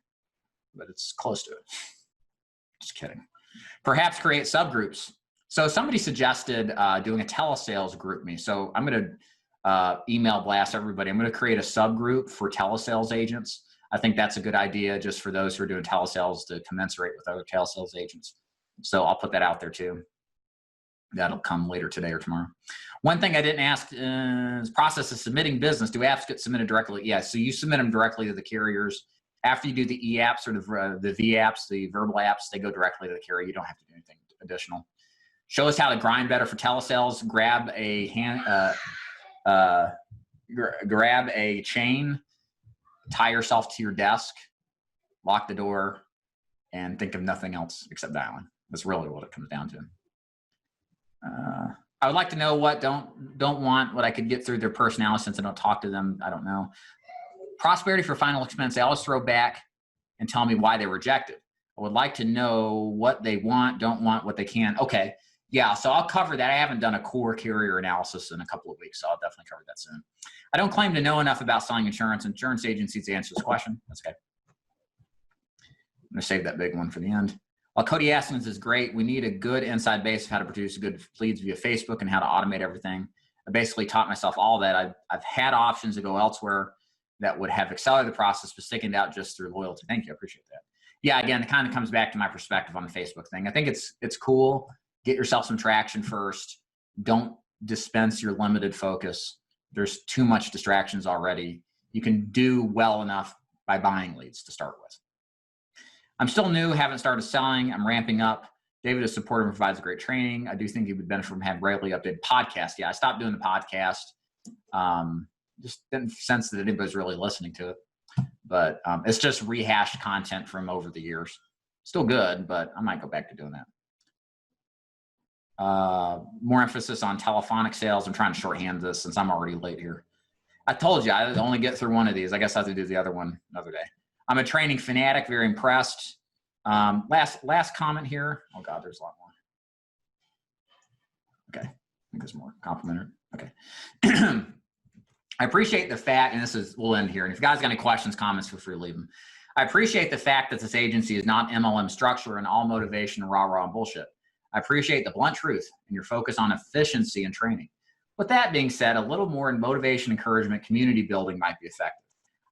but it's close to it. Just kidding. Perhaps create subgroups. So somebody suggested doing a telesales group me. So I'm going to email blast everybody. I'm going to create a subgroup for telesales agents. I think that's a good idea, just for those who are doing telesales to commensurate with other telesales agents. So I'll put that out there too. That'll come later today or tomorrow. One thing I didn't ask is process of submitting business. Do apps get submitted directly? Yeah, so you submit them directly to the carriers. After you do the e-apps or the V-apps, the verbal apps, they go directly to the carrier. You don't have to do anything additional. Show us how to grind better for telesales. Grab a chain, tie yourself to your desk, lock the door, and think of nothing else except dialing. That's really what it comes down to. I would like to know what don't want, what I could get through their personality since I don't talk to them. I don't know. Prosperity for final expense. They always throw back and tell me why they rejected. I would like to know what they want, don't want, what they can. Okay. Yeah. So I'll cover that. I haven't done a core carrier analysis in a couple of weeks, so I'll definitely cover that soon. I don't claim to know enough about selling insurance. Insurance agencies to answer this question. That's okay. I'm going to save that big one for the end. While Cody Askins is great, we need a good inside base of how to produce good leads via Facebook and how to automate everything. I basically taught myself all that. I've had options to go elsewhere that would have accelerated the process, but sticking it out just through loyalty. Thank you. I appreciate that. Yeah, again, it kind of comes back to my perspective on the Facebook thing. I think it's cool. Get yourself some traction first. Don't dispense your limited focus. There's too much distractions already. You can do well enough by buying leads to start with. I'm still new, haven't started selling. I'm ramping up. David is supportive and provides great training. I do think he would benefit from having regularly updated podcasts. Yeah, I stopped doing the podcast. Just didn't sense that anybody's really listening to it. But it's just rehashed content from over the years. Still good, but I might go back to doing that. More emphasis on telephonic sales. I'm trying to shorthand this since I'm already late here. I told you I only get through one of these. I guess I have to do the other one another day. I'm a training fanatic, very impressed. Last comment here. Oh God, there's a lot more. Okay, I think there's more complimentary. Okay. I appreciate the fact, and we'll end here. And if you guys got any questions, comments, feel free to leave them. I appreciate the fact that this agency is not MLM structure and all motivation, rah-rah, and bullshit. I appreciate the blunt truth and your focus on efficiency and training. With that being said, a little more in motivation, encouragement, community building might be effective.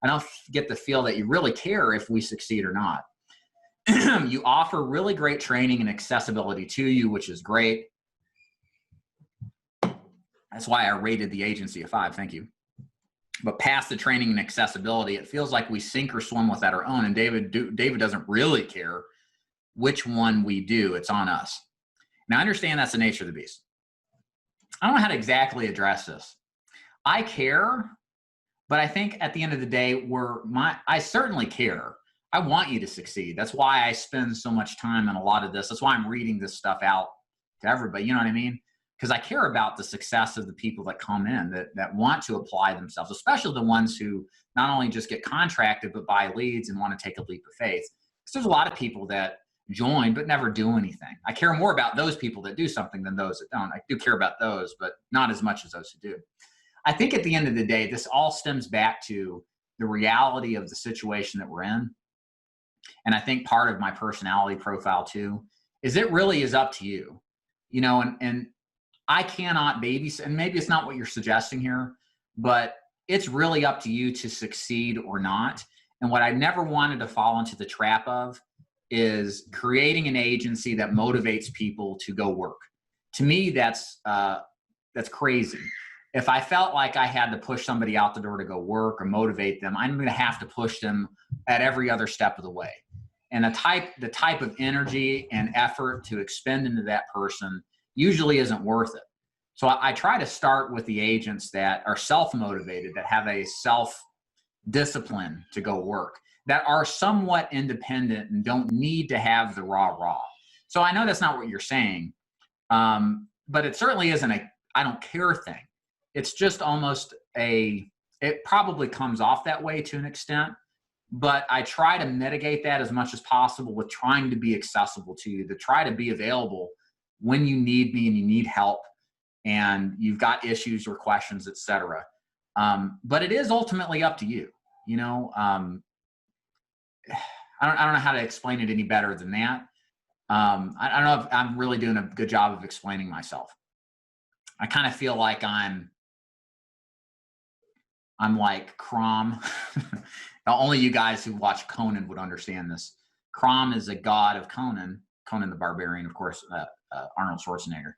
I don't get the feel that you really care if we succeed or not. You offer really great training and accessibility to you, which is great. I That's why I rated the agency a 5. Thank you. But past the training and accessibility, it feels like we sink or swim without our own. And David doesn't really care which one we do. It's on us. Now, I understand that's the nature of the beast. I don't know how to exactly address this. I care, but I think at the end of the day, I certainly care. I want you to succeed. That's why I spend so much time on a lot of this. That's why I'm reading this stuff out to everybody. You know what I mean? Because I care about the success of the people that come in that want to apply themselves, especially the ones who not only just get contracted, but buy leads and want to take a leap of faith. Because there's a lot of people that join but never do anything. I care more about those people that do something than those that don't. I do care about those, but not as much as those who do. I think at the end of the day, this all stems back to the reality of the situation that we're in. And I think part of my personality profile too is it really is up to you, you know, and I cannot babysit, and maybe it's not what you're suggesting here, but it's really up to you to succeed or not. And what I never wanted to fall into the trap of is creating an agency that motivates people to go work. To me, that's crazy. If I felt like I had to push somebody out the door to go work or motivate them, I'm going to have to push them at every other step of the way. And the type of energy and effort to expend into that person usually isn't worth it. So I try to start with the agents that are self-motivated, that have a self-discipline to go work, that are somewhat independent and don't need to have the rah-rah. So I know that's not what you're saying, but it certainly isn't a I don't care thing. It's just almost it probably comes off that way to an extent, but I try to mitigate that as much as possible with trying to be accessible to you, to try to be available when you need me and you need help and you've got issues or questions, etc. But it is ultimately up to you. You know, I don't know how to explain it any better than that. I don't know if I'm really doing a good job of explaining myself. I kind of feel like I'm like Crom. Only you guys who watch Conan would understand this. Crom is a god of Conan the Barbarian, of course, Arnold Schwarzenegger.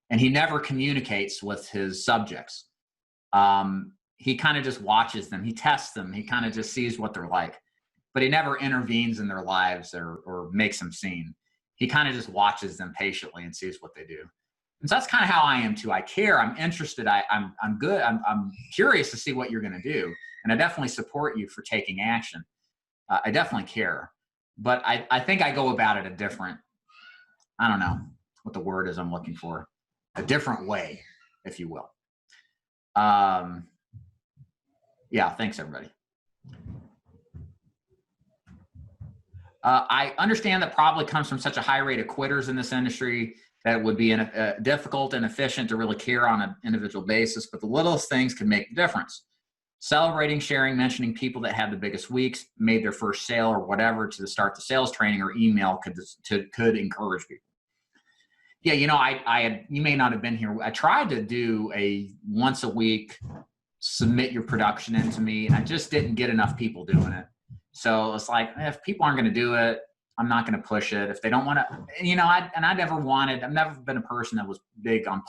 And he never communicates with his subjects. He kind of just watches them. He tests them. He kind of just sees what they're like. But he never intervenes in their lives or makes them seen. He kind of just watches them patiently and sees what they do. And so that's kind of how I am too. I care. I'm interested. I'm good. I'm curious to see what you're going to do. And I definitely support you for taking action. I definitely care. But I think I go about it a different, I don't know what the word is I'm looking for, a different way, if you will. Yeah, thanks everybody. I understand that probably comes from such a high rate of quitters in this industry that it would be difficult and efficient to really care on an individual basis, but the littlest things can make the difference. Celebrating, sharing, mentioning people that had the biggest weeks, made their first sale or whatever to start the sales training or email could encourage people. Yeah, you know, you may not have been here. I tried to do a once a week, submit your production into me, and I just didn't get enough people doing it. So it's like, if people aren't going to do it, I'm not going to push it. If they don't want to, you know, I've never been a person that was big on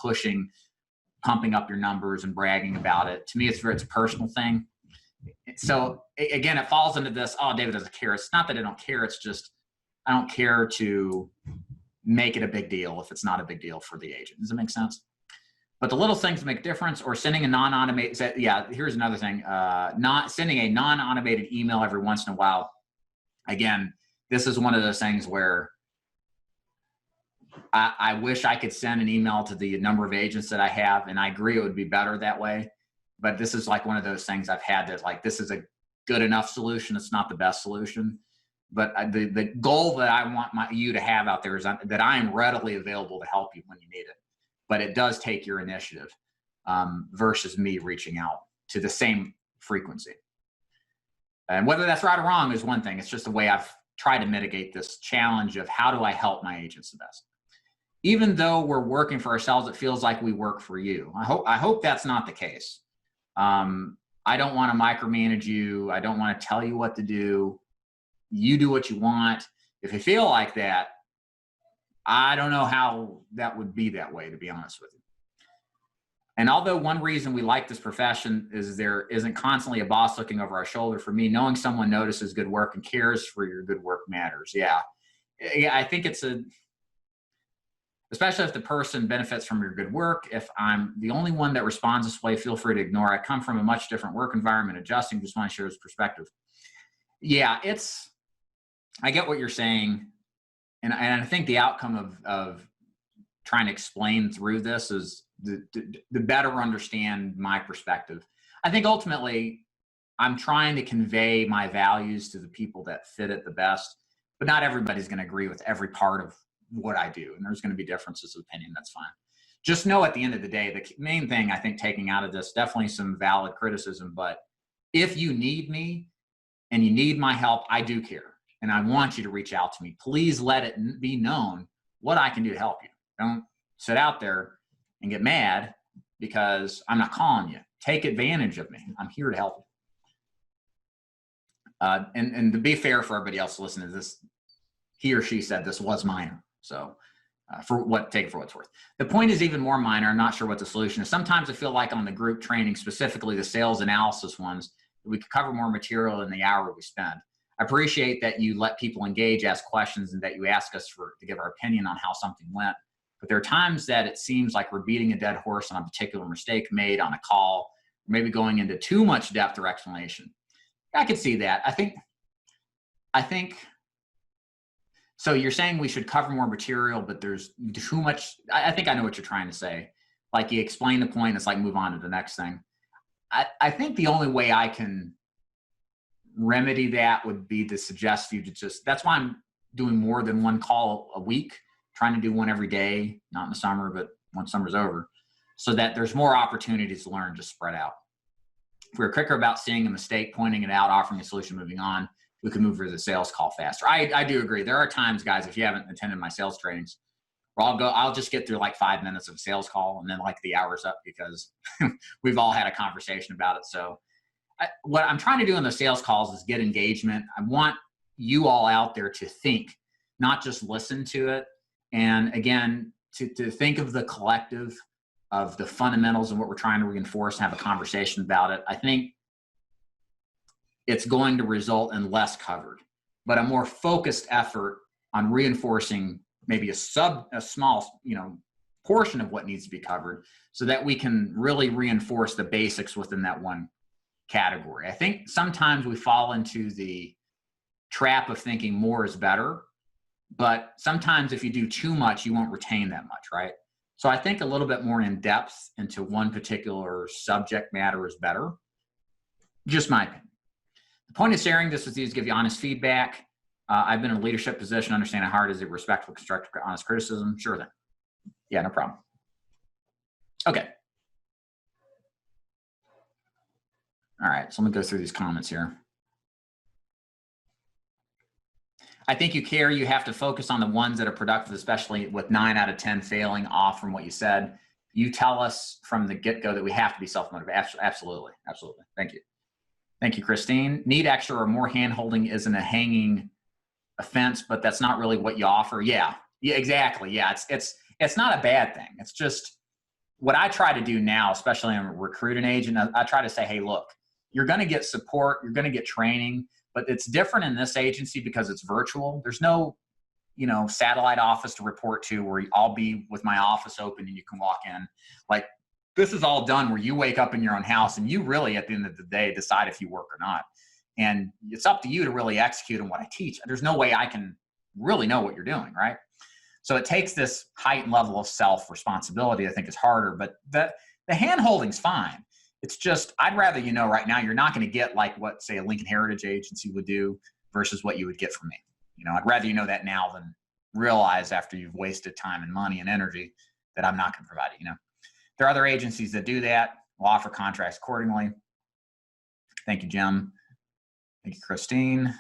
pumping up your numbers and bragging about it. To me, it's a personal thing. So again, it falls into this, oh, David doesn't care. It's not that I don't care. It's just, I don't care to make it a big deal if it's not a big deal for the agent. Does that make sense? But the little things make a difference. Or sending a non-automated, yeah, here's another thing. Not sending a non-automated email every once in a while. Again, this is one of those things where I wish I could send an email to the number of agents that I have, and I agree it would be better that way. But this is like one of those things I've had that, like, this is a good enough solution. It's not the best solution. But the goal that I want you to have out there is that I am readily available to help you when you need it. But it does take your initiative versus me reaching out to the same frequency. And whether that's right or wrong is one thing. It's just the way I've tried to mitigate this challenge of how do I help my agents the best. Even though we're working for ourselves, it feels like we work for you. I hope that's not the case. I don't want to micromanage you. I don't want to tell you what to do. You do what you want. If you feel like that, I don't know how that would be that way, to be honest with you. And although one reason we like this profession is there isn't constantly a boss looking over our shoulder, for me, knowing someone notices good work and cares for your good work matters. Yeah. Yeah, I think it's especially if the person benefits from your good work. If I'm the only one that responds this way, feel free to ignore. I come from a much different work environment, adjusting, just want to share his perspective. Yeah, I get what you're saying. And I think the outcome of trying to explain through this is the better understand my perspective. I think ultimately I'm trying to convey my values to the people that fit it the best, but not everybody's going to agree with every part of what I do. And there's going to be differences of opinion. That's fine. Just know at the end of the day, the main thing I think taking out of this, definitely some valid criticism, but if you need me and you need my help, I do care. And I want you to reach out to me. Please let it be known what I can do to help you. Don't sit out there and get mad because I'm not calling you. Take advantage of me. I'm here to help you. And to be fair for everybody else listening to this, he or she said this was minor. So take it for what's worth. The point is even more minor. I'm not sure what the solution is. Sometimes I feel like on the group training, specifically the sales analysis ones, we could cover more material in the hour we spend. I appreciate that you let people engage, ask questions, and that you ask us to give our opinion on how something went. But there are times that it seems like we're beating a dead horse on a particular mistake made on a call, maybe going into too much depth or explanation. I could see that. I think, so you're saying we should cover more material, but there's too much. I think I know what you're trying to say. Like you explain the point, it's like move on to the next thing. I think the only way I can remedy that would be to suggest you to that's why I'm doing more than one call a week, trying to do one every day, not in the summer, but once summer's over, so that there's more opportunities to learn, just spread out. If we're quicker about seeing a mistake, pointing it out, offering a solution, moving on, we can move through the sales call faster. I do agree. There are times, guys, if you haven't attended my sales trainings, where I'll just get through like 5 minutes of a sales call and then like the hour's up because we've all had a conversation about it. So what I'm trying to do in the sales calls is get engagement. I want you all out there to think, not just listen to it. And again, to think of the collective of the fundamentals of what we're trying to reinforce and have a conversation about it. I think it's going to result in less covered, but a more focused effort on reinforcing maybe a small, portion of what needs to be covered so that we can really reinforce the basics within that one category. I think sometimes we fall into the trap of thinking more is better, but sometimes if you do too much, you won't retain that much, right? So I think a little bit more in depth into one particular subject matter is better. Just my opinion. The point of sharing this with you is to give you honest feedback. I've been in a leadership position, understand how hard is it, respectful, constructive, honest criticism. Sure then. Yeah, no problem. Okay. All right, so let me go through these comments here. I think you care. You have to focus on the ones that are productive, especially with 9 out of 10 failing off from what you said. You tell us from the get-go that we have to be self-motivated. Absolutely. Absolutely. Thank you. Thank you, Christine. Need extra or more hand-holding isn't a hanging offense, but that's not really what you offer. Yeah, exactly. Yeah, it's not a bad thing. It's just what I try to do now, especially I'm a recruiting agent. I try to say, hey, look, you're going to get support, you're going to get training, but it's different in this agency because it's virtual. There's no, satellite office to report to where I'll be with my office open and you can walk in. Like this is all done where you wake up in your own house and you really, at the end of the day, decide if you work or not. And it's up to you to really execute on what I teach. There's no way I can really know what you're doing, right? So it takes this heightened level of self-responsibility. I think is harder, but the hand-holding's fine. It's just, I'd rather right now you're not going to get like what, say, a Lincoln Heritage agency would do versus what you would get from me. I'd rather that now than realize after you've wasted time and money and energy that I'm not going to provide it. There are other agencies that do that. We'll offer contracts accordingly. Thank you, Jim. Thank you, Christine.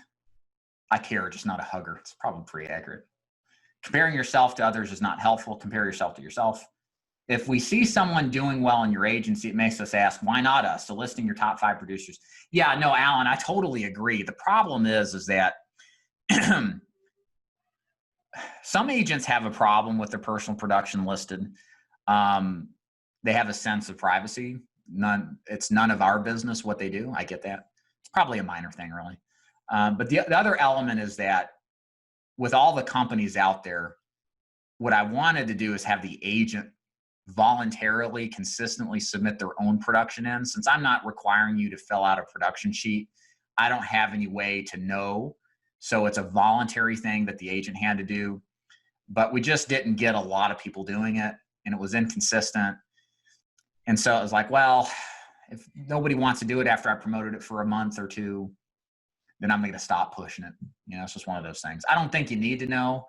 I care, just not a hugger. It's probably pretty accurate. Comparing yourself to others is not helpful. Compare yourself to yourself. If we see someone doing well in your agency, it makes us ask, why not us? So listing your top 5 producers. Yeah, no, Alan, I totally agree. The problem is that some agents have a problem with their personal production listed. they have a sense of privacy. It's none of our business what they do. I get that. It's probably a minor thing, really. But the other element is that with all the companies out there, what I wanted to do is have the agent voluntarily, consistently submit their own production in. Since I'm not requiring you to fill out a production sheet, I don't have any way to know. So it's a voluntary thing that the agent had to do. But we just didn't get a lot of people doing it, and it was inconsistent. And so it was like, well, if nobody wants to do it after I promoted it for a month or two, then I'm going to stop pushing it. You know, it's just one of those things. I don't think you need to know.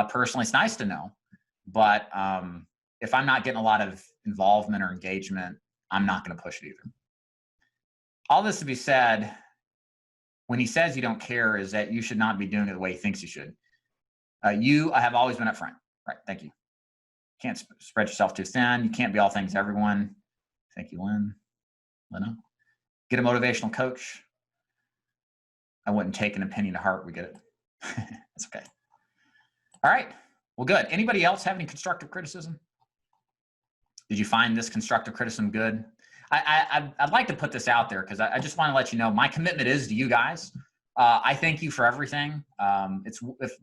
Personally, it's nice to know. But if I'm not getting a lot of involvement or engagement, I'm not going to push it either. All this to be said, when he says you don't care, is that you should not be doing it the way he thinks you should. You have always been upfront. Right. Thank you. Can't spread yourself too thin. You can't be all things to everyone. Thank you, Lena. Get a motivational coach. I wouldn't take an opinion to heart. We get it. That's okay. All right. Well, good. Anybody else have any constructive criticism? Did you find this constructive criticism good? I'd like to put this out there because I just want to let you know my commitment is to you guys. I thank you for everything.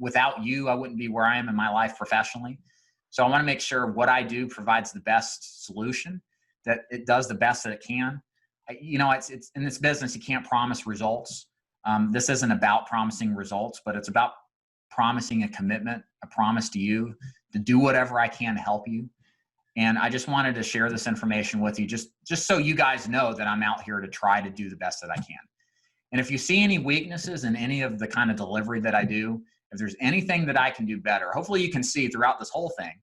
Without you, I wouldn't be where I am in my life professionally. So I want to make sure what I do provides the best solution, that it does the best that it can. You know, it's in this business, you can't promise results. This isn't about promising results, but it's about promising a commitment, a promise to you to do whatever I can to help you. And I just wanted to share this information with you just so you guys know that I'm out here to try to do the best that I can. And if you see any weaknesses in any of the kind of delivery that I do, if there's anything that I can do better, hopefully you can see throughout this whole thing,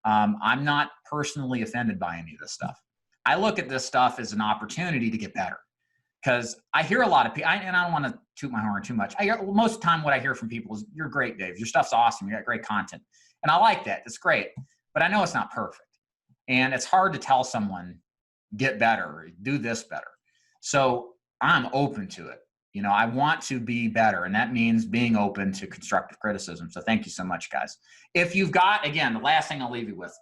I'm not personally offended by any of this stuff. I look at this stuff as an opportunity to get better, because I hear a lot of people, and I don't want to toot my horn too much. Most of the time what I hear from people is, you're great, Dave. Your stuff's awesome. You got great content. And I like that. It's great. But I know it's not perfect. And it's hard to tell someone, get better, do this better. So I'm open to it. You know, I want to be better, and that means being open to constructive criticism. So thank you so much, guys. If you've got, again, the last thing I'll leave you with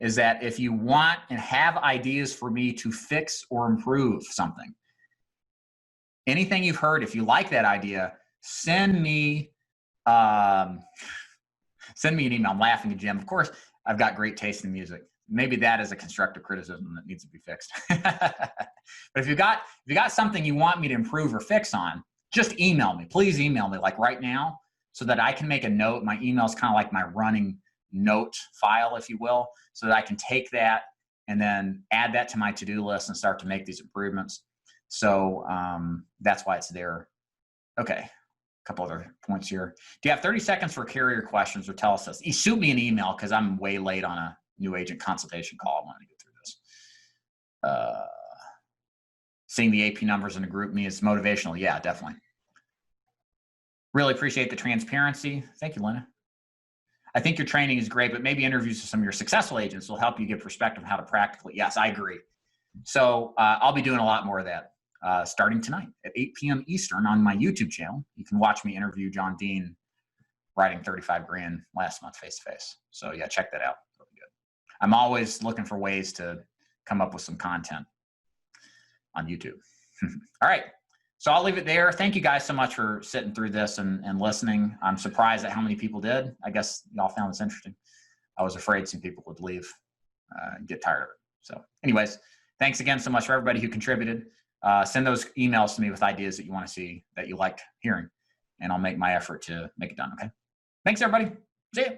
is that if you want and have ideas for me to fix or improve something, anything you've heard, if you like that idea, send me an email. I'm laughing at Jim. Of course, I've got great taste in music. Maybe that is a constructive criticism that needs to be fixed. But if you got something you want me to improve or fix on, just email me. Please email me, like right now, so that I can make a note. My email is kind of like my running note file, if you will, so that I can take that and then add that to my to-do list and start to make these improvements. So that's why it's there. Okay, a couple other points here. Do you have 30 seconds for carrier questions or Telesales? You shoot me an email because I'm way late on a new agent consultation call. I wanted to get through this. Seeing the AP numbers in a group me is motivational. Yeah, definitely. Really appreciate the transparency. Thank you, Lena. I think your training is great, but maybe interviews with some of your successful agents will help you get perspective on how to practically. Yes, I agree. So I'll be doing a lot more of that starting tonight at 8 p.m. Eastern on my YouTube channel. You can watch me interview John Dean writing 35 grand last month face-to-face. So yeah, check that out. Really good. I'm always looking for ways to come up with some content on YouTube. All right. So I'll leave it there. Thank you guys so much for sitting through this and listening. I'm surprised at how many people did. I guess y'all found this interesting. I was afraid some people would leave and get tired of it. So anyways, thanks again so much for everybody who contributed. Send those emails to me with ideas that you want to see, that you liked hearing, and I'll make my effort to make it done. Okay. Thanks, everybody. See ya.